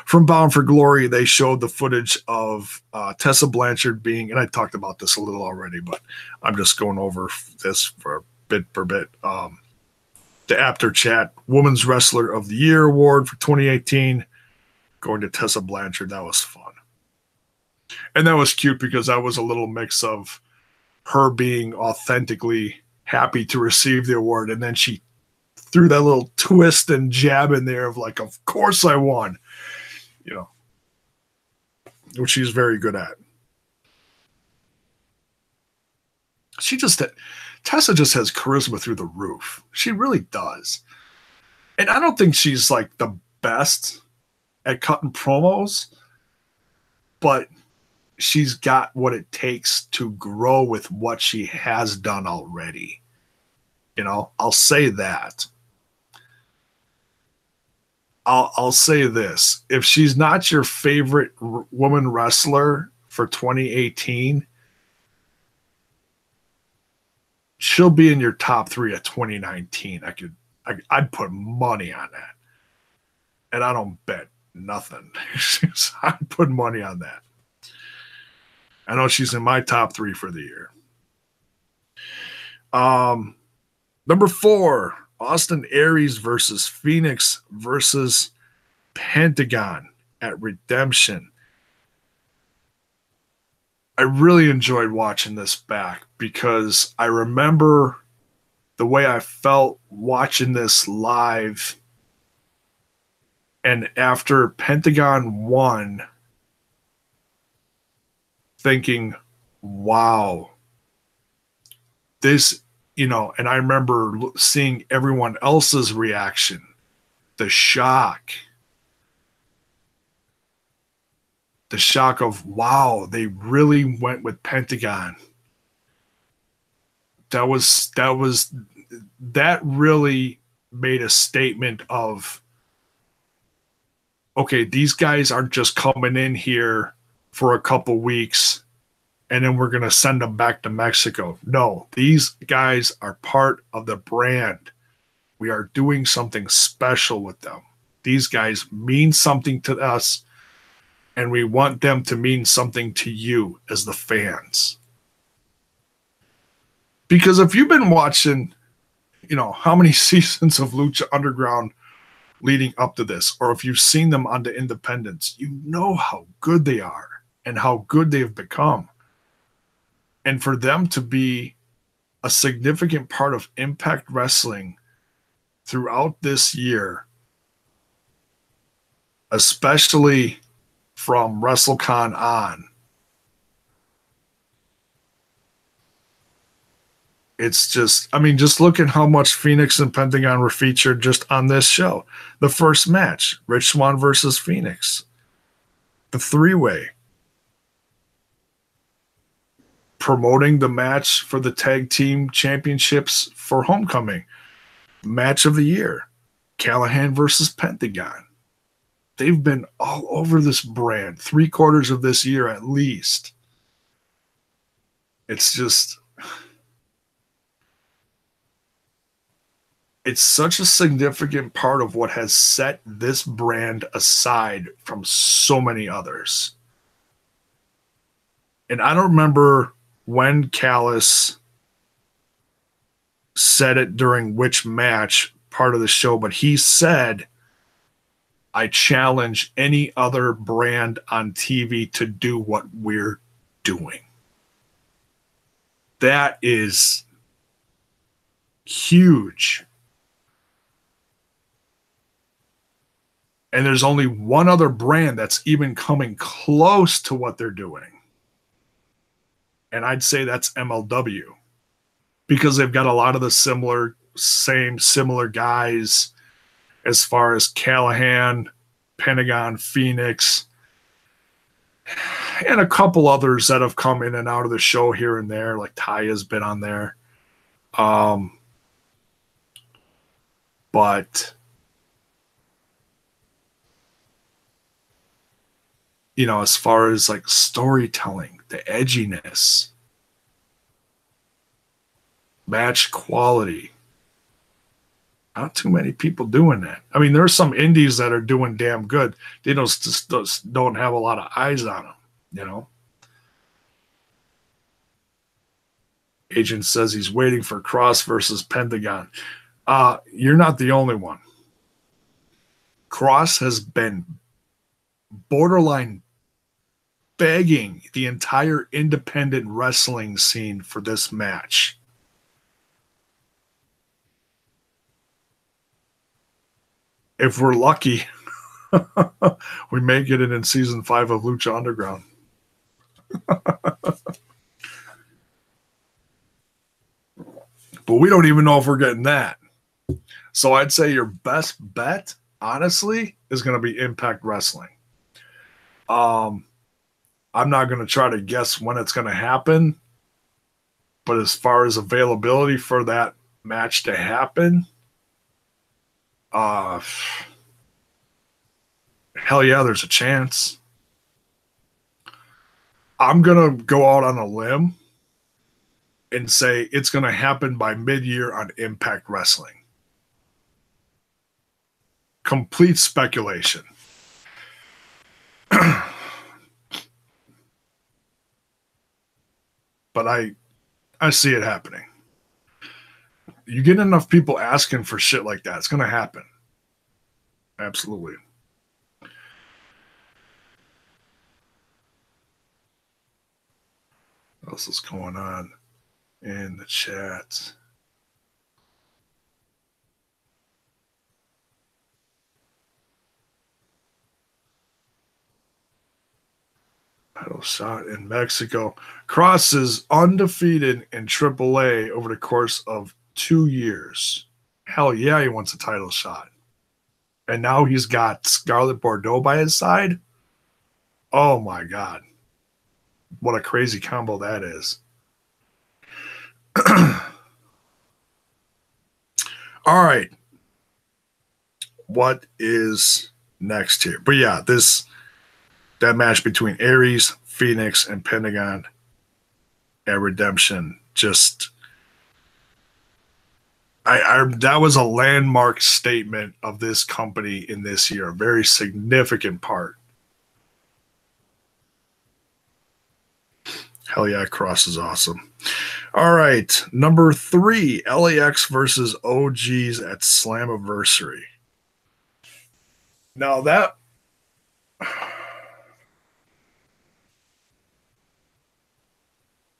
From Bound for Glory, they showed the footage of Tessa Blanchard being, and I talked about this a little already, but I'm just going over this for bit per bit. The After Chat Women's Wrestler of the Year award for 2018 going to Tessa Blanchard. That was fun. And that was cute because that was a little mix of her being authentically happy to receive the award, and then she threw that little twist and jab in there of like, of course I won, which she's very good at. Tessa just has charisma through the roof. She really does. And I don't think she's like the best at cutting promos, but she's got what it takes to grow with what she has done already. I'll say that. I'll say this. If she's not your favorite woman wrestler for 2018, she'll be in your top 3 of 2019. I'd put money on that. And I don't bet nothing. I'd put money on that. I know she's in my top 3 for the year. Number 4, Austin Aries versus Phoenix versus Pentagon at Redemption. I really enjoyed watching this back because I remember the way I felt watching this live. And after Pentagon won, thinking, wow, this, and I remember seeing everyone else's reaction, the shock of, wow, they really went with Pentagon. That really made a statement of, okay, these guys aren't just coming in here for a couple weeks and then we're going to send them back to Mexico. No, these guys are part of the brand. We are doing something special with them. These guys mean something to us, and we want them to mean something to you as the fans. Because if you've been watching, how many seasons of Lucha Underground leading up to this, or if you've seen them on the independents, you know how good they are and how good they've become. And for them to be a significant part of Impact Wrestling throughout this year, especially from WrestleCon on, it's just, just look at how much Phoenix and Pentagon were featured just on this show. The first match, Rich Swann versus Phoenix. The 3-way. Promoting the match for the tag team championships for Homecoming. Match of the year. Callahan versus Pentagon. They've been all over this brand 3/4 of this year at least. It's just, it's such a significant part of what has set this brand aside from so many others. And I don't remember when Callis said it during which match, part of the show, but he said, I challenge any other brand on TV to do what we're doing. That is huge. And there's only one other brand that's even coming close to what they're doing. And I'd say that's MLW, because they've got a lot of the similar guys as far as Callahan, Pentagon, Phoenix, and a couple others that have come in and out of the show here and there, like Taya's been on there. But you know, as far as like storytelling, the edginess, match quality, not too many people doing that. I mean, there's some indies that are doing damn good. They just don't have a lot of eyes on them, you know. Agent says he's waiting for Cross versus Pentagon. You're not the only one. Cross has been borderline begging the entire independent wrestling scene for this match. If we're lucky, we may get it in season 5 of Lucha Underground. But we don't even know if we're getting that. So I'd say your best bet, honestly, is going to be Impact Wrestling. I'm not going to try to guess when it's going to happen, but as far as availability for that match to happen, hell yeah, there's a chance. I'm going to go out on a limb and say it's going to happen by mid-year on Impact Wrestling. Complete speculation. But I see it happening. You get enough people asking for shit like that, it's going to happen. Absolutely. What else is going on in the chat? Title shot in Mexico. Cross is undefeated in AAA over the course of 2 years. Hell yeah, he wants a title shot. And now he's got Scarlett Bordeaux by his side. Oh my God. What a crazy combo that is. All right. What is next here? But yeah, that match between Aries, Phoenix, and Pentagon at Redemption, just that was a landmark statement of this company in this year, a very significant part. Hell yeah, Cross is awesome. All right, number 3, LAX versus OGs at Slammiversary. Now that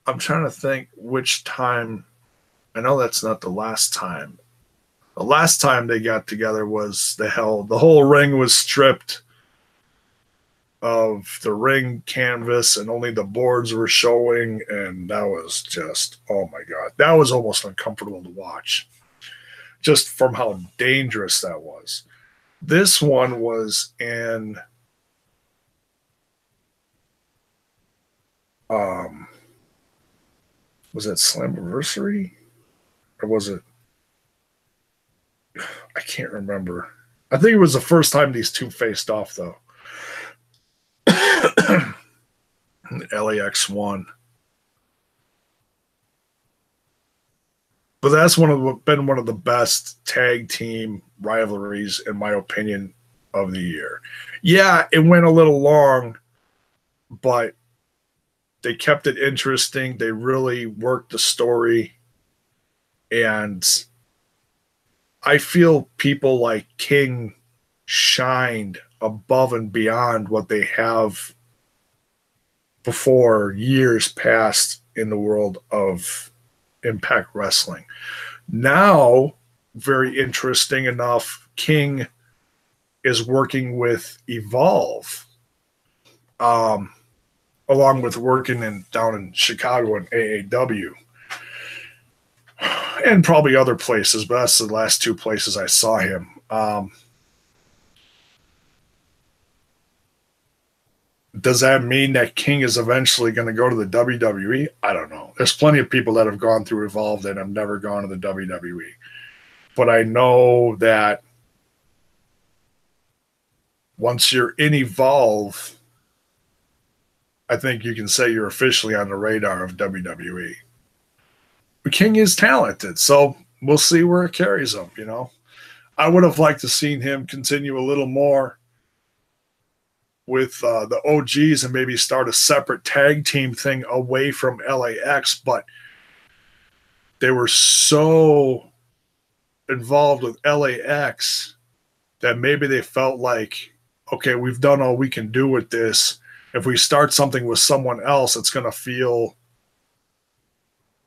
I'm trying to think which time. I know that's not the last time. The last time they got together was the whole ring was stripped of the ring canvas and only the boards were showing, and that was just, oh my God, that was almost uncomfortable to watch, just from how dangerous that was. This one was in was it Slammiversary? Or was it? I can't remember. I think it was the first time these two faced off, though. LAX won. But that's been one of the best tag team rivalries, in my opinion, of the year. Yeah, it went a little long, but they kept it interesting. They really worked the story. And I feel people like King shined above and beyond what they have before years past in the world of Impact Wrestling. Now, very interesting enough, King is working with Evolve, along with working down in Chicago in AAW and probably other places, but that's the last two places I saw him. Does that mean that King is eventually going to go to the WWE? I don't know. There's plenty of people that have gone through Evolve that have never gone to the WWE. But I know that once you're in Evolve, I think you can say you're officially on the radar of WWE. But King is talented, so we'll see where it carries him, you know. I would have liked to seen him continue a little more with the OGs and maybe start a separate tag team thing away from LAX, but they were so involved with LAX that maybe they felt like, okay, we've done all we can do with this. If we start something with someone else, it's going to feel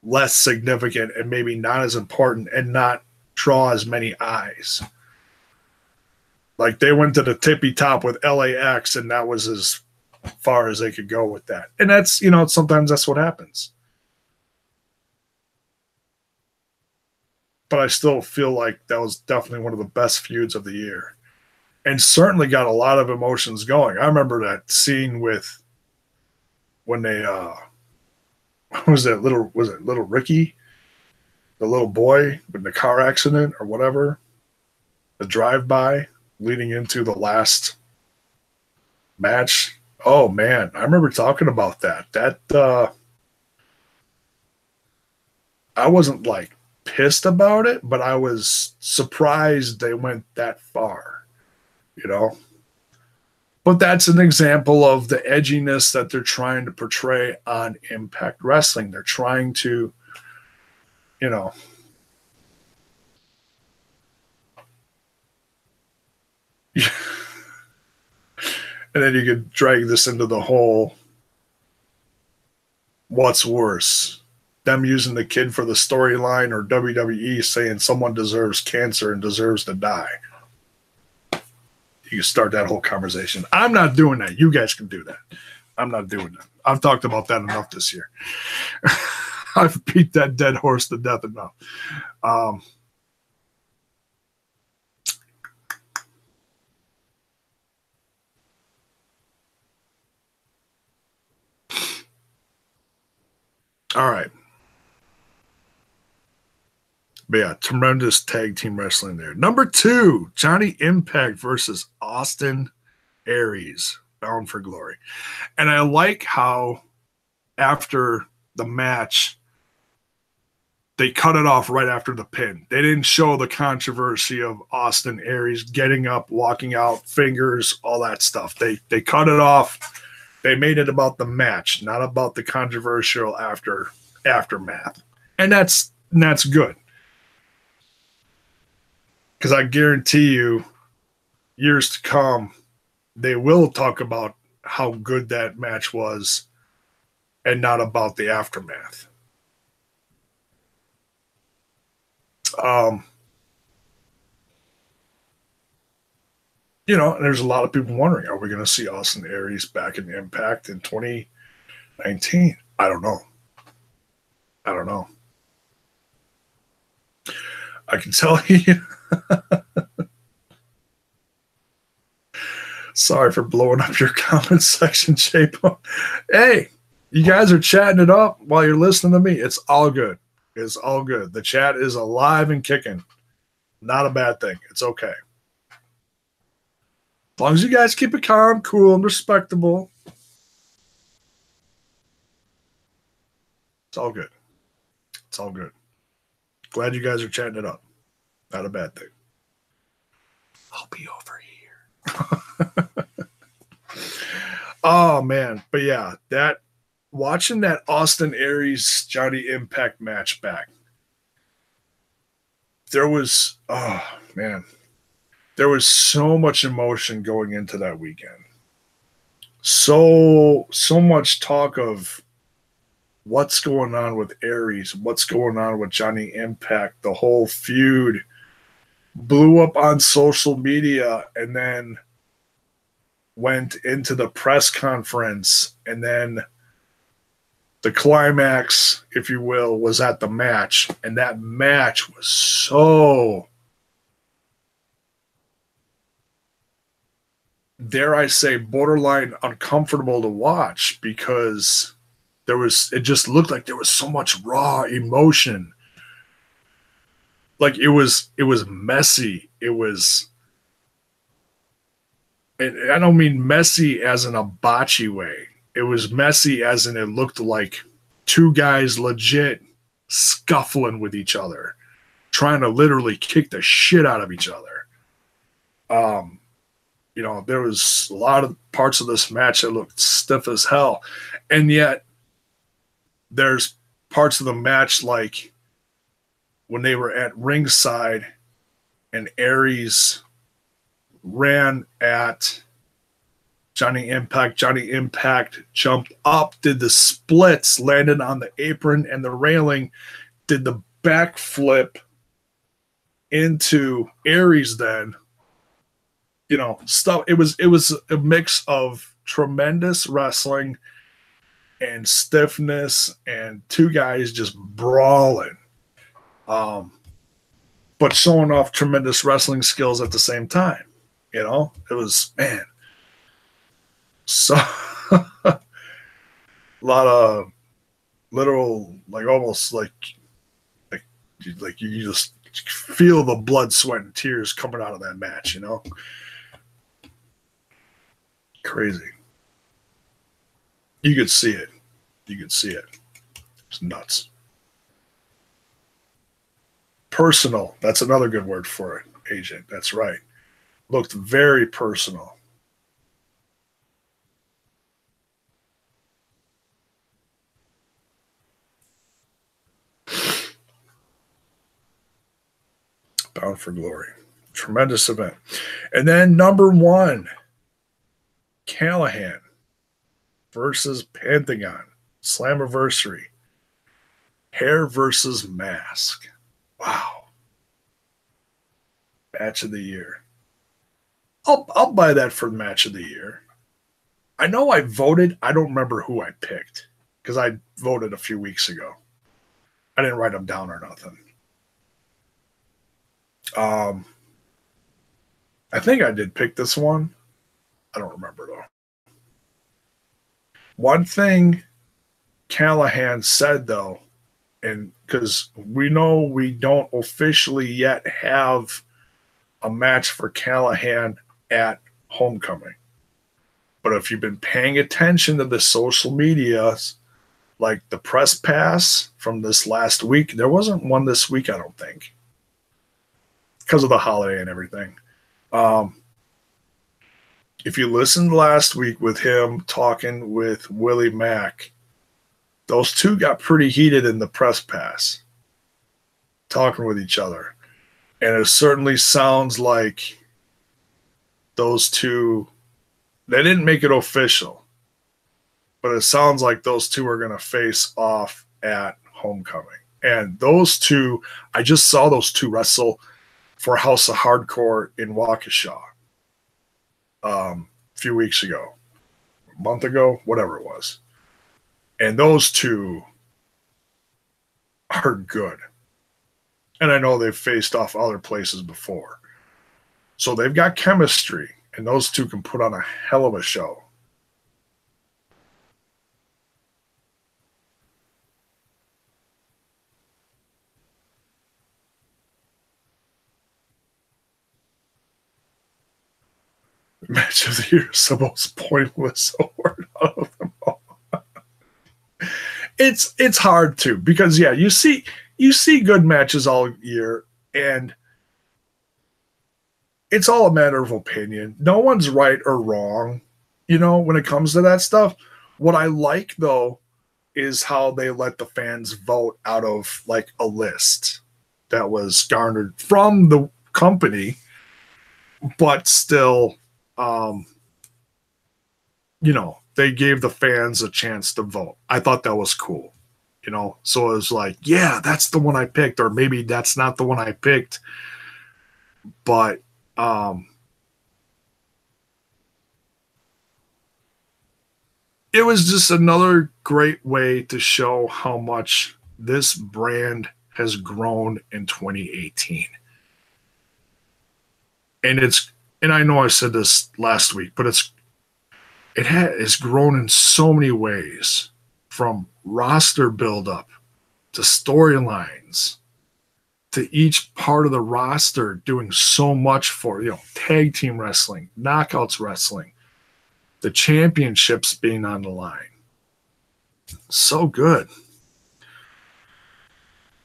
less significant and maybe not as important and not draw as many eyes. Like they went to the tippy top with LAX and that was as far as they could go with that. And that's, you know, sometimes that's what happens. But I still feel like that was definitely one of the best feuds of the year. And certainly got a lot of emotions going. I remember that scene with when they was it little Ricky, the little boy with the car accident or whatever, the drive-by leading into the last match. Oh man, I remember talking about that. I wasn't like pissed about it, but I was surprised they went that far, you know. But that's an example of the edginess that they're trying to portray on Impact Wrestling. They're trying to, you know, and then you could drag this into the whole what's worse, them using the kid for the storyline or WWE saying someone deserves cancer and deserves to die. You can start that whole conversation. I'm not doing that. You guys can do that. I'm not doing that. I've talked about that enough this year. I've beat that dead horse to death enough. All right. But yeah, tremendous tag team wrestling there. Number 2, Johnny Impact versus Austin Aries, Bound for Glory. And I like how after the match, they cut it off right after the pin. They didn't show the controversy of Austin Aries getting up, walking out, fingers, all that stuff. They cut it off. They made it about the match, not about the controversial aftermath. And that's good. Because I guarantee you, years to come, they will talk about how good that match was and not about the aftermath. You know, there's a lot of people wondering, are we going to see Austin Aries back in Impact in 2019? I don't know. I can tell you. Sorry for blowing up your comment section, Shapo. Hey, you guys are chatting it up while you're listening to me. It's all good. It's all good. The chat is alive and kicking. Not a bad thing. It's okay. As long as you guys keep it calm, cool, and respectable. It's all good. It's all good. Glad you guys are chatting it up. Not a bad thing. I'll be over here. Oh, man. But yeah, watching that Austin Aries Johnny Impact match back, there was, oh man, there was so much emotion going into that weekend. So much talk of what's going on with Aries, what's going on with Johnny Impact. The whole feud blew up on social media and then went into the press conference, and then the climax, if you will, was at the match. And that match was so, dare I say, borderline uncomfortable to watch, because it just looked like there was so much raw emotion. Like it was messy. It was, and I don't mean messy as in a botchy way. It was messy as in it looked like two guys legit scuffling with each other, trying to literally kick the shit out of each other. There was a lot of parts of this match that looked stiff as hell. And yet there's parts of the match, like when they were at ringside and Aries ran at Johnny Impact. Johnny Impact jumped up, did the splits, landed on the apron and the railing, did the backflip into Aries. Then, stuff. It was a mix of tremendous wrestling and stiffness and two guys just brawling, but showing off tremendous wrestling skills at the same time. It was, man, so a lot of literal, like almost like you just feel the blood, sweat, and tears coming out of that match. Crazy. You could see it. It's nuts. Personal. That's another good word for it, Agent. That's right. Looked very personal. Bound for Glory. Tremendous event. And then number 1, Callahan versus Pentagon. Slammiversary. Hair versus mask. Wow. Match of the year. I'll buy that for match of the year. I know I voted. I don't remember who I picked because I voted a few weeks ago. I didn't write them down or nothing. I think I did pick this one. I don't remember though. One thing Callahan said though, and because we know we don't officially yet have a match for Callahan at Homecoming. But if you've been paying attention to the social medias, like the press pass from this last week, there wasn't one this week, I don't think, because of the holiday and everything. If you listened last week with him talking with Willie Mack, those two got pretty heated in the press pass, talking with each other. And it certainly sounds like those two, they didn't make it official, but it sounds like those two are going to face off at Homecoming. And those two, I just saw those two wrestle for House of Hardcore in Waukesha a few weeks ago, a month ago, whatever it was. And those two are good. And I know they've faced off other places before. So they've got chemistry, and those two can put on a hell of a show. Match of the year is the most pointless award out of them all. It's hard to, because you see good matches all year, and it's all a matter of opinion. No one's right or wrong, when it comes to that stuff. What I like though is how they let the fans vote out of like a list. that was garnered from the company, but still, they gave the fans a chance to vote. I thought that was cool, so it was like, yeah, that's the one I picked, or maybe that's not the one I picked, but it was just another great way to show how much this brand has grown in 2018. And I know I said this last week, but it's grown in so many ways, from roster buildup to storylines to each part of the roster doing so much for, tag team wrestling, knockouts wrestling, the championships being on the line. So good.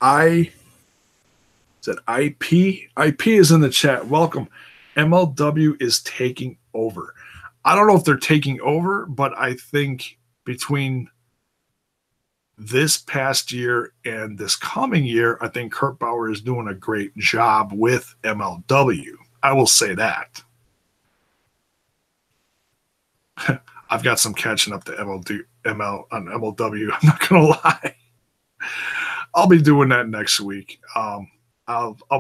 I said IP. IP is in the chat. Welcome. MLW is taking over. I don't know if they're taking over, but I think between this past year and this coming year, I think Kurt Bauer is doing a great job with MLW. I will say that. I've got some catching up to MLW. I'm not going to lie. I'll be doing that next week. I'll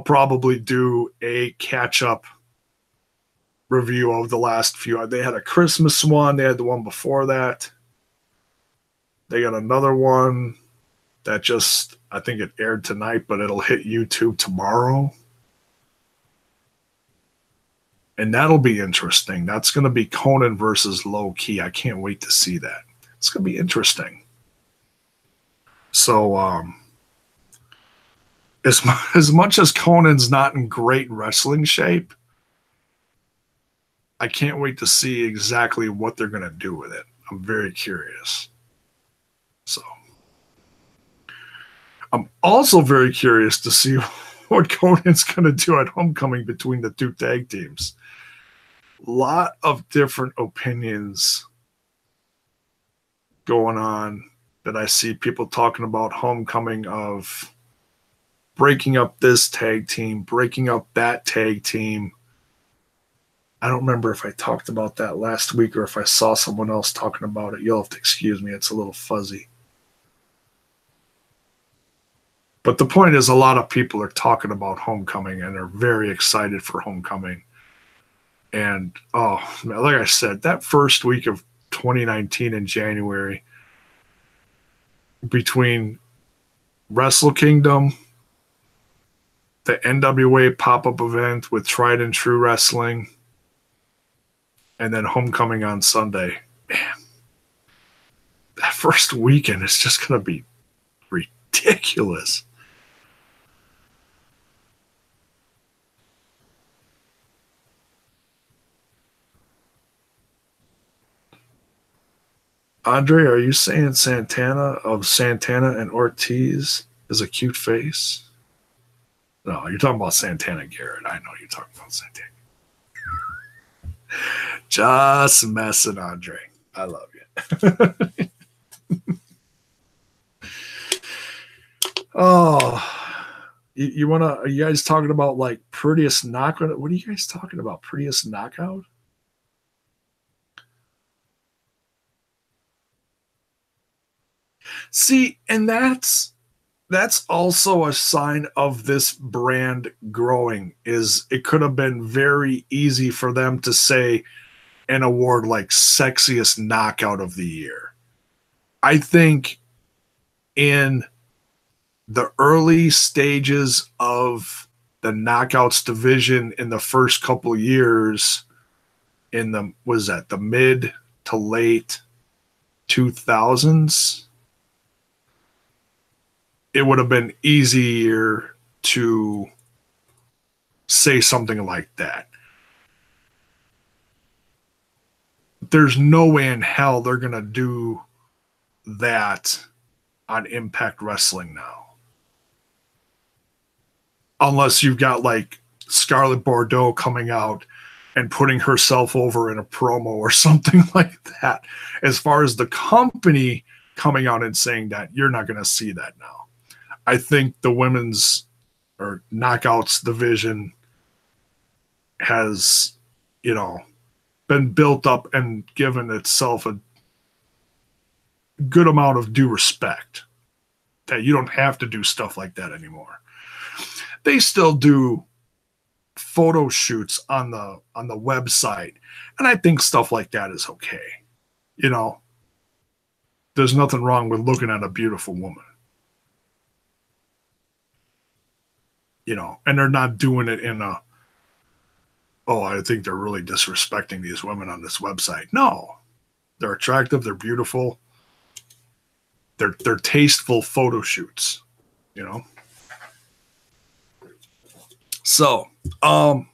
probably do a catch-up review of the last few. They had a Christmas one. They had the one before that. They got another one that I think it aired tonight, but it'll hit YouTube tomorrow. And that'll be interesting. That's going to be Conan versus Low Key. I can't wait to see that. It's going to be interesting. So, as much as Conan's not in great wrestling shape, I can't wait to see exactly what they're going to do with it. I'm very curious. So, I'm also very curious to see what Conan's going to do at Homecoming between the two tag teams. A lot of different opinions going on that I see people talking about Homecoming, of breaking up this tag team, breaking up that tag team. I don't remember if I talked about that last week or if I saw someone else talking about it. You'll have to excuse me. It's a little fuzzy. But the point is, a lot of people are talking about Homecoming and are very excited for Homecoming. And, like I said, that first week of 2019 in January, between Wrestle Kingdom, the NWA pop-up event with Tried and True Wrestling, and then Homecoming on Sunday, man, that first weekend is just going to be ridiculous. Andre, are you saying Santana and Ortiz is a cute face? No, you're talking about Santana Garrett. I know you're talking about Santana. Just messing, Andre. I love you. Are you guys talking about like prettiest knockout? What are you guys talking about? Prettiest knockout? See, and that's also a sign of this brand growing. Is it could have been very easy for them to say an award like sexiest knockout of the year. I think in the early stages of the knockouts division in the first couple years, in the mid to late 2000s, it would have been easier to say something like that. There's no way in hell they're going to do that on Impact Wrestling now. Unless you've got like Scarlett Bordeaux coming out and putting herself over in a promo or something like that. As far as the company coming out and saying that, you're not going to see that now. I think the women's or knockouts division has, been built up and given itself a good amount of due respect, that you don't have to do stuff like that anymore. They still do photo shoots on the website, and I think stuff like that is okay. There's nothing wrong with looking at a beautiful woman. And they're not doing it in a, oh, I think they're really disrespecting these women on this website. No, they're attractive, they're beautiful, they're tasteful photo shoots, So, one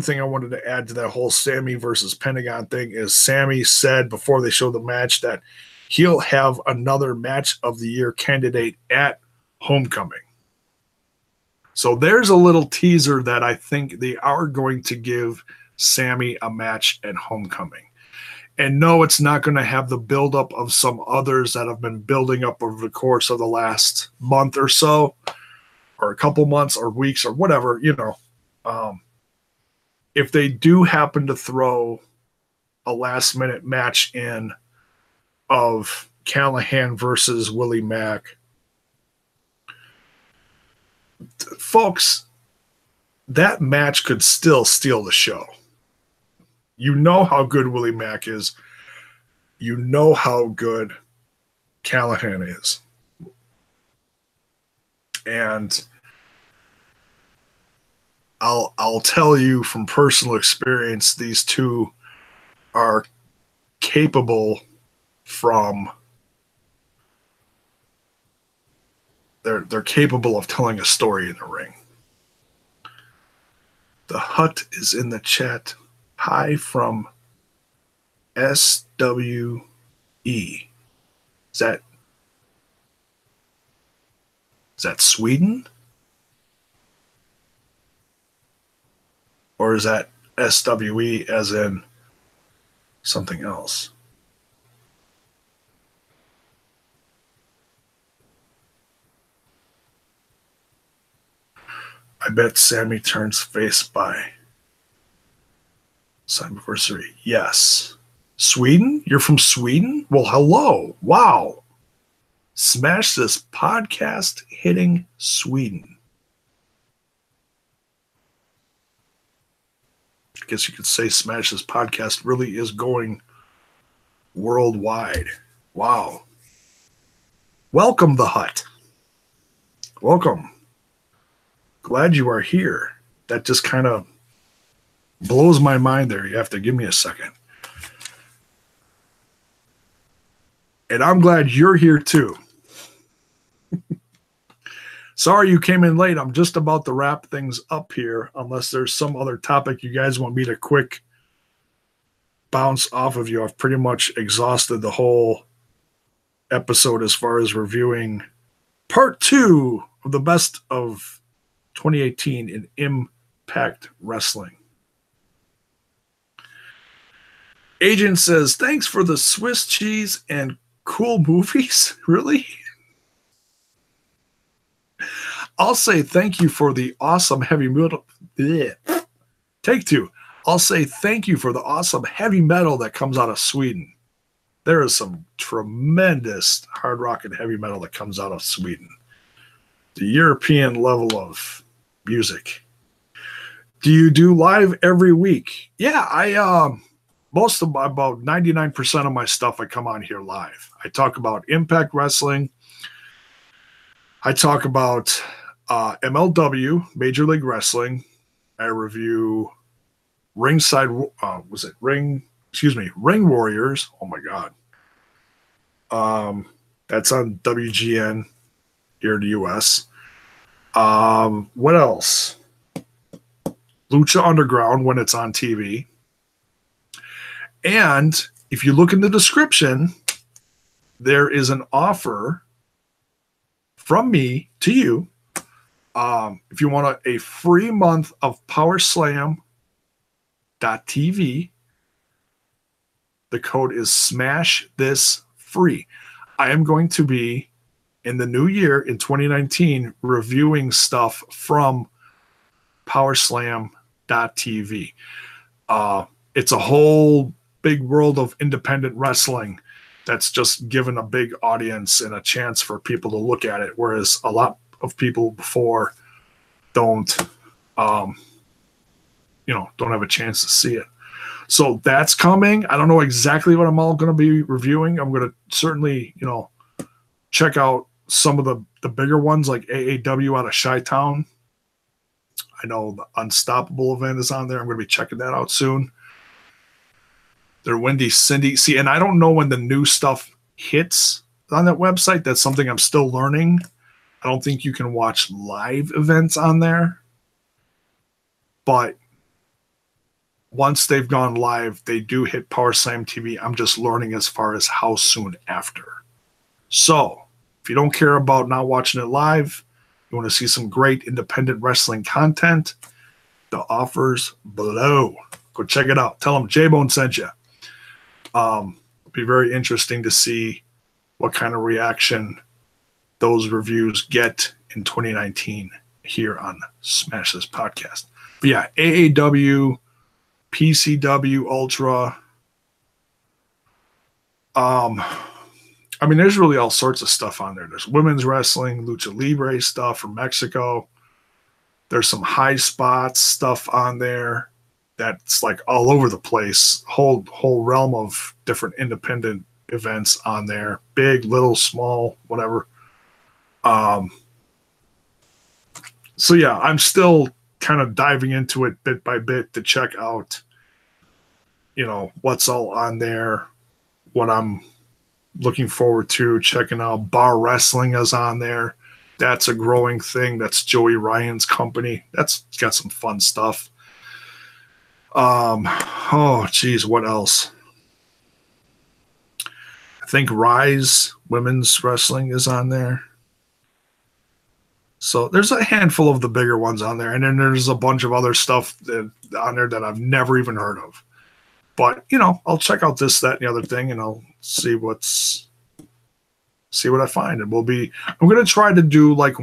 thing I wanted to add to that whole Sammy versus Pentagon thing is Sammy said before they showed the match that he'll have another match of the year candidate at Homecoming. So there's a little teaser that I think they are going to give Sammy a match at Homecoming. And no, it's not going to have the buildup of some others that have been building up over the course of the last month or so, or a couple months or weeks or whatever, if they do happen to throw a last-minute match in of Callahan versus Willie Mack, folks, that match could still steal the show. You know how good Willie Mack is. You know how good Callahan is. And I'll tell you from personal experience, these two are capable they're capable of telling a story in the ring. The Hut is in the chat. Hi from SWE. Is that Sweden? Or is that SWE as in something else? I bet Sammy turns face by anniversary. Yes. Sweden? You're from Sweden? Well, hello. Wow. Smash This podcast hitting Sweden. I guess you could say Smash This podcast really is going worldwide. Wow. Welcome, The Hut. Welcome. Glad you are here. That just kind of blows my mind there. You have to give me a second. And I'm glad you're here too. Sorry you came in late. I'm just about to wrap things up here, unless there's some other topic you guys want me to quick bounce off of you. I've pretty much exhausted the whole episode as far as reviewing part 2 of the best of 2018 in Impact Wrestling. Agent says, thanks for the Swiss cheese and cool movies. Really? I'll say thank you for the awesome heavy metal. Blech. Take 2. I'll say thank you for the awesome heavy metal that comes out of Sweden. There is some tremendous hard rock and heavy metal that comes out of Sweden. The European level of music. Do you do live every week? Yeah, about 99% of my stuff I come on here live. I talk about Impact Wrestling. I talk about MLW, Major League Wrestling. I review Ring Warriors. Oh my God. That's on WGN here in the US. What else? Lucha Underground when it's on TV. And if you look in the description, there is an offer from me to you. If you want a free month of PowerSlam.tv, the code is SMASH THIS free. I am going to be in the new year in 2019 reviewing stuff from powerslam.tv. It's a whole big world of independent wrestling that's just given a big audience and a chance for people to look at it, whereas a lot of people before don't have a chance to see it. So that's coming. I don't know exactly what I'm all going to be reviewing. I'm going to certainly, check out some of the bigger ones like AAW out of Chi-Town. I know the Unstoppable event is on there. I'm going to be checking that out soon. Their Wendy Cindy. See, and I don't know when the new stuff hits on that website. That's something I'm still learning. I don't think you can watch live events on there. But once they've gone live, they do hit Power Slam TV. I'm just learning as far as how soon after. So if you don't care about not watching it live, you want to see some great independent wrestling content, the offer's below. Go check it out. Tell them J-Bone sent you. It'll be very interesting to see what kind of reaction those reviews get in 2019 here on Smash This Podcast. But yeah, AAW, PCW, Ultra. There's really all sorts of stuff on there. There's women's wrestling, lucha libre stuff from Mexico. There's some high spots stuff on there that's like all over the place. Whole realm of different independent events on there. Big, little, small, whatever. So yeah, I'm still kind of diving into it bit by bit to check out, what's all on there, what I'm looking forward to checking out. Bar Wrestling is on there. That's a growing thing. That's Joey Ryan's company. That's got some fun stuff. What else? I think Rise Women's Wrestling is on there. So there's a handful of the bigger ones on there, and then there's a bunch of other stuff on there that I've never even heard of. But I'll check out this, that, and the other thing, and I'll see what I find. And I'm going to try to do like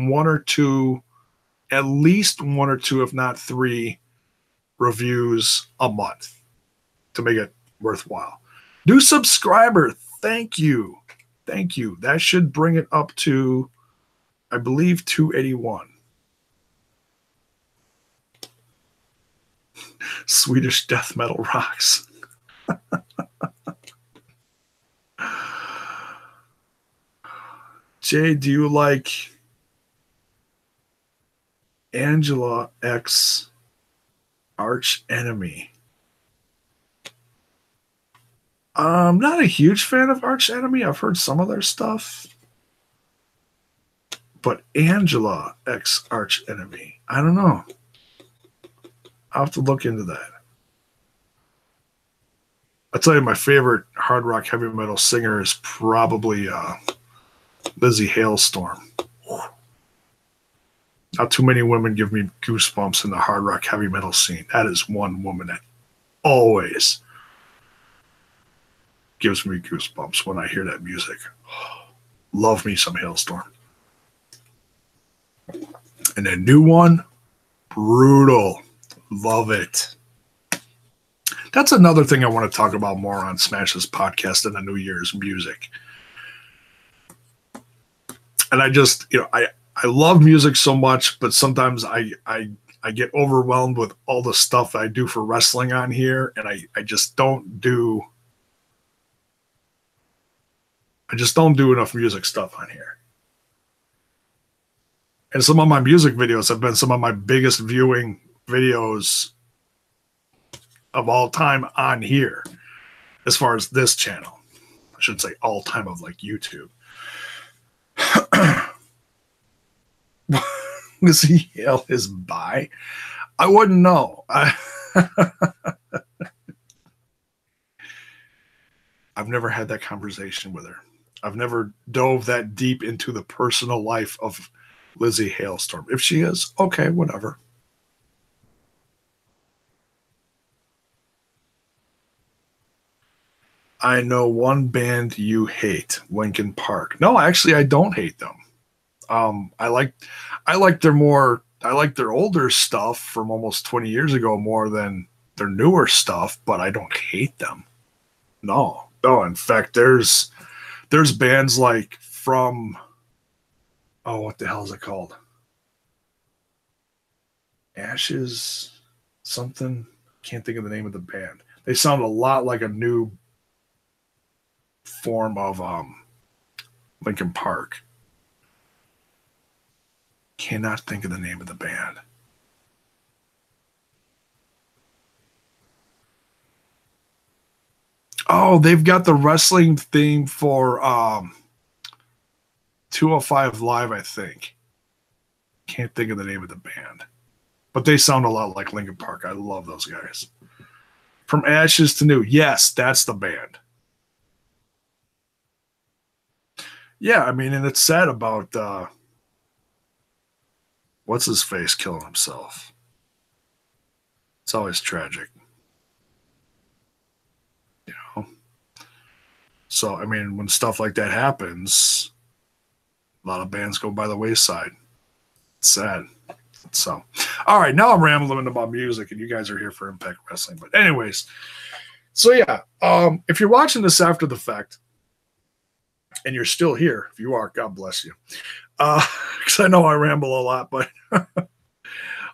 at least one or two, if not three, reviews a month to make it worthwhile. New subscriber, thank you. That should bring it up to, I believe, 281. Swedish death metal rocks. Jay, do you like Angela X Arch Enemy? I'm not a huge fan of Arch Enemy. I've heard some of their stuff. But Angela X Arch Enemy, I don't know. I'll have to look into that. I'll tell you, my favorite hard rock heavy metal singer is probably Lizzie Hailstorm. Not too many women give me goosebumps in the hard rock heavy metal scene. That is one woman that always gives me goosebumps when I hear that music. Love me some Hailstorm. And a new one, brutal. Love it. That's another thing I want to talk about more on Smash This Podcast in the New Year's music. And I just, I love music so much, but sometimes I get overwhelmed with all the stuff I do for wrestling on here, and I just don't do enough music stuff on here. And some of my music videos have been some of my biggest viewing videos of all time on here, as far as this channel. I should say all time of like YouTube. Does he yell his bye? I wouldn't know. I've never had that conversation with her. I've never dove that deep into the personal life of Lizzie Hailstorm. If she is, okay, whatever. I know one band you hate, Linkin Park. No, actually, I don't hate them. I like their older stuff from almost 20 years ago more than their newer stuff, but I don't hate them. No, no. In fact, there's bands like from, oh, what the hell is it called? Ashes something. Can't think of the name of the band. They sound a lot like a new form of Linkin Park. Cannot think of the name of the band. Oh, they've got the wrestling theme for 205 Live, I think. Can't think of the name of the band. But they sound a lot like Linkin Park. I love those guys. From Ashes to New. Yes, that's the band. Yeah, I mean, and it's sad about what's his face killing himself. It's always tragic. You know? So, I mean, when stuff like that happens, a lot of bands go by the wayside. It's sad. So, all right, now I'm rambling about music, and you guys are here for Impact Wrestling. But anyways, so yeah, if you're watching this after the fact, and you're still here, if you are, God bless you. Because I know I ramble a lot, but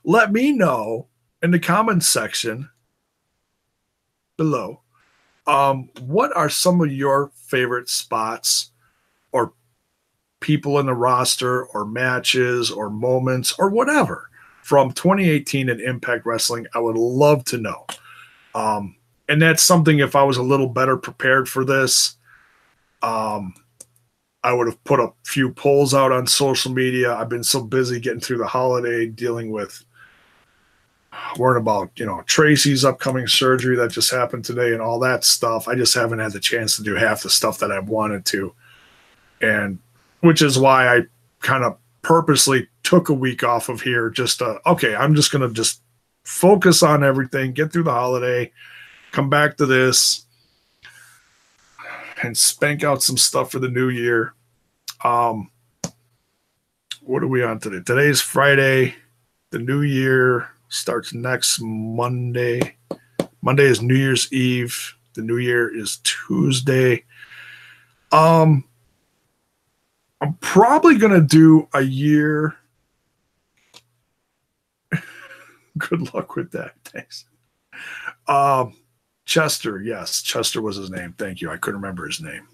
let me know in the comments section below. What are some of your favorite spots or people in the roster or matches or moments or whatever from 2018 in Impact Wrestling? I would love to know. And that's something, if I was a little better prepared for this, I would have put a few polls out on social media. I've been so busy getting through the holiday, dealing with worrying about, Tracy's upcoming surgery that just happened today and all that stuff. I just haven't had the chance to do half the stuff that I wanted to. And which is why I kind of purposely took a week off of here just okay, I'm just going to just focus on everything, get through the holiday, come back to this, and spank out some stuff for the new year. What are we on today? Today's Friday. The new year starts next Monday. Monday is New Year's Eve. The new year is Tuesday. I'm probably going to do a year. Good luck with that. Thanks. Chester, yes, Chester was his name. Thank you. I couldn't remember his name.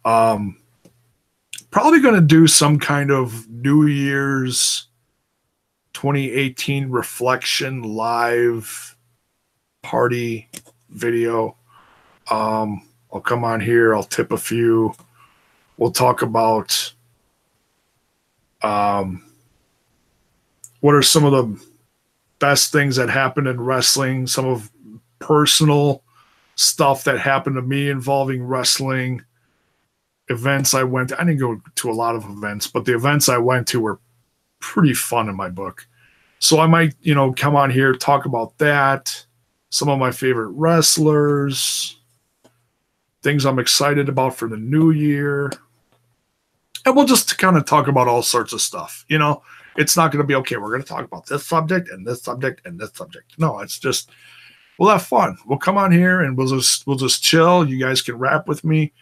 Probably going to do some kind of New Year's 2018 reflection live party video. I'll come on here. I'll tip a few. We'll talk about what are some of the best things that happened in wrestling, some of personal stuff that happened to me involving wrestling, events I went to. I didn't go to a lot of events, but the events I went to were pretty fun in my book. So I might, come on here, talk about that, some of my favorite wrestlers, things I'm excited about for the new year. And we'll just kind of talk about all sorts of stuff. It's not going to be, okay, we're going to talk about this subject and this subject and this subject. No, it's just, we'll have fun. We'll come on here and we'll just chill. You guys can rap with me.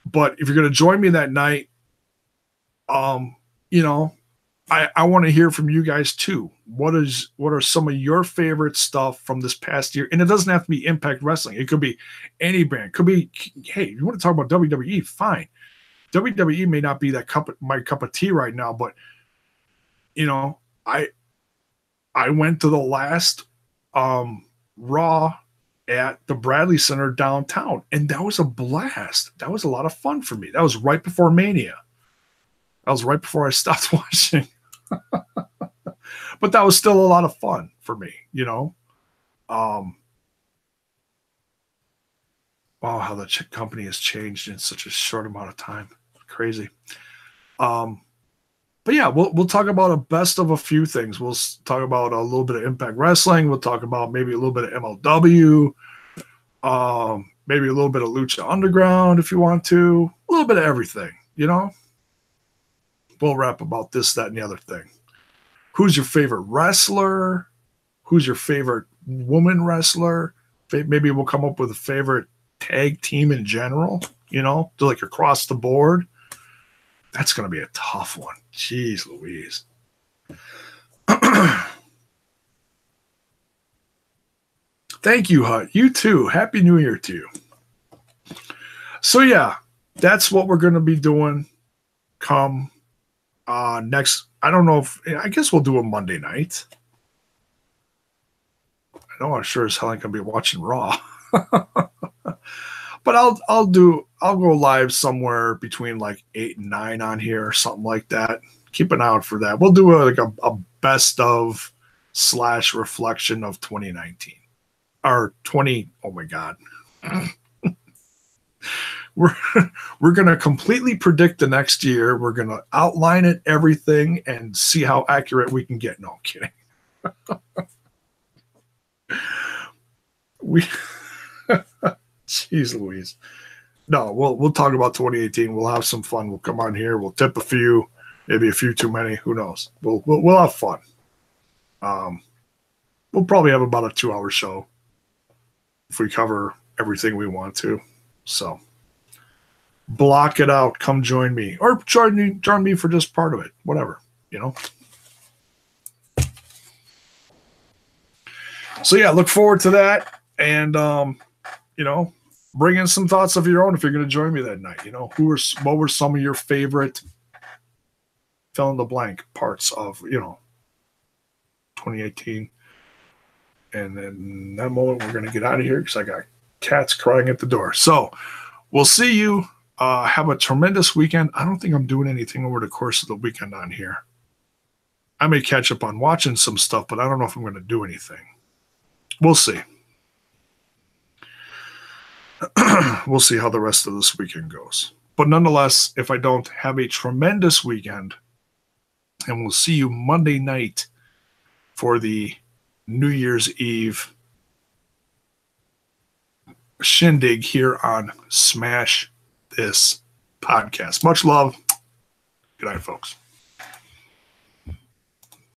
But if you're going to join me that night, I want to hear from you guys too. What are some of your favorite stuff from this past year? And it doesn't have to be Impact Wrestling. It could be any brand. It could be, hey, you want to talk about WWE? Fine. WWE may not be my cup of tea right now, but I went to the last Raw at the Bradley Center downtown, and that was a blast. That was a lot of fun for me. That was right before Mania. That was right before I stopped watching. But that was still a lot of fun for me, Wow, how the company has changed in such a short amount of time. Crazy. But yeah, we'll talk about a best of a few things. We'll talk about a little bit of Impact Wrestling. We'll talk about maybe a little bit of MLW. Maybe a little bit of Lucha Underground if you want to. A little bit of everything, you know? We'll rap about this, that, and the other thing. Who's your favorite wrestler? Who's your favorite woman wrestler? Maybe we'll come up with a favorite tag team in general, you know, like across the board. That's going to be a tough one. Jeez Louise. Thank you, Hut. You too. Happy New Year to you. So, yeah, that's what we're going to be doing come next. I don't know if, I guess we'll do a Monday night. I know I'm sure as hell ain't going to be watching Raw. But I'll go live somewhere between like 8 and 9 on here or something like that. Keep an eye out for that. We'll do a best of / reflection of 2019 or 20. Oh my God. We're going to completely predict the next year. We're going to outline it, everything, and see how accurate we can get. No, I'm kidding. Jeez Louise. No, we'll talk about 2018. We'll have some fun. We'll come on here. We'll tip a few, maybe a few too many. Who knows? We'll have fun. We'll probably have about a 2-hour show if we cover everything we want to. So block it out. Come join me, or join me for just part of it. Whatever, you know. So yeah, look forward to that, and you know, bring in some thoughts of your own if you're going to join me that night. You know, what were some of your favorite fill in the blank parts of 2018? And then in that moment, we're going to get out of here because I got cats crying at the door. So we'll see you. Have a tremendous weekend. I don't think I'm doing anything over the course of the weekend on here. I may catch up on watching some stuff, but I don't know if I'm going to do anything. We'll see. We'll see how the rest of this weekend goes. But nonetheless, if I don't, have a tremendous weekend. And we'll see you Monday night for the New Year's Eve shindig here on Smash This Podcast. Much love. Good night, folks.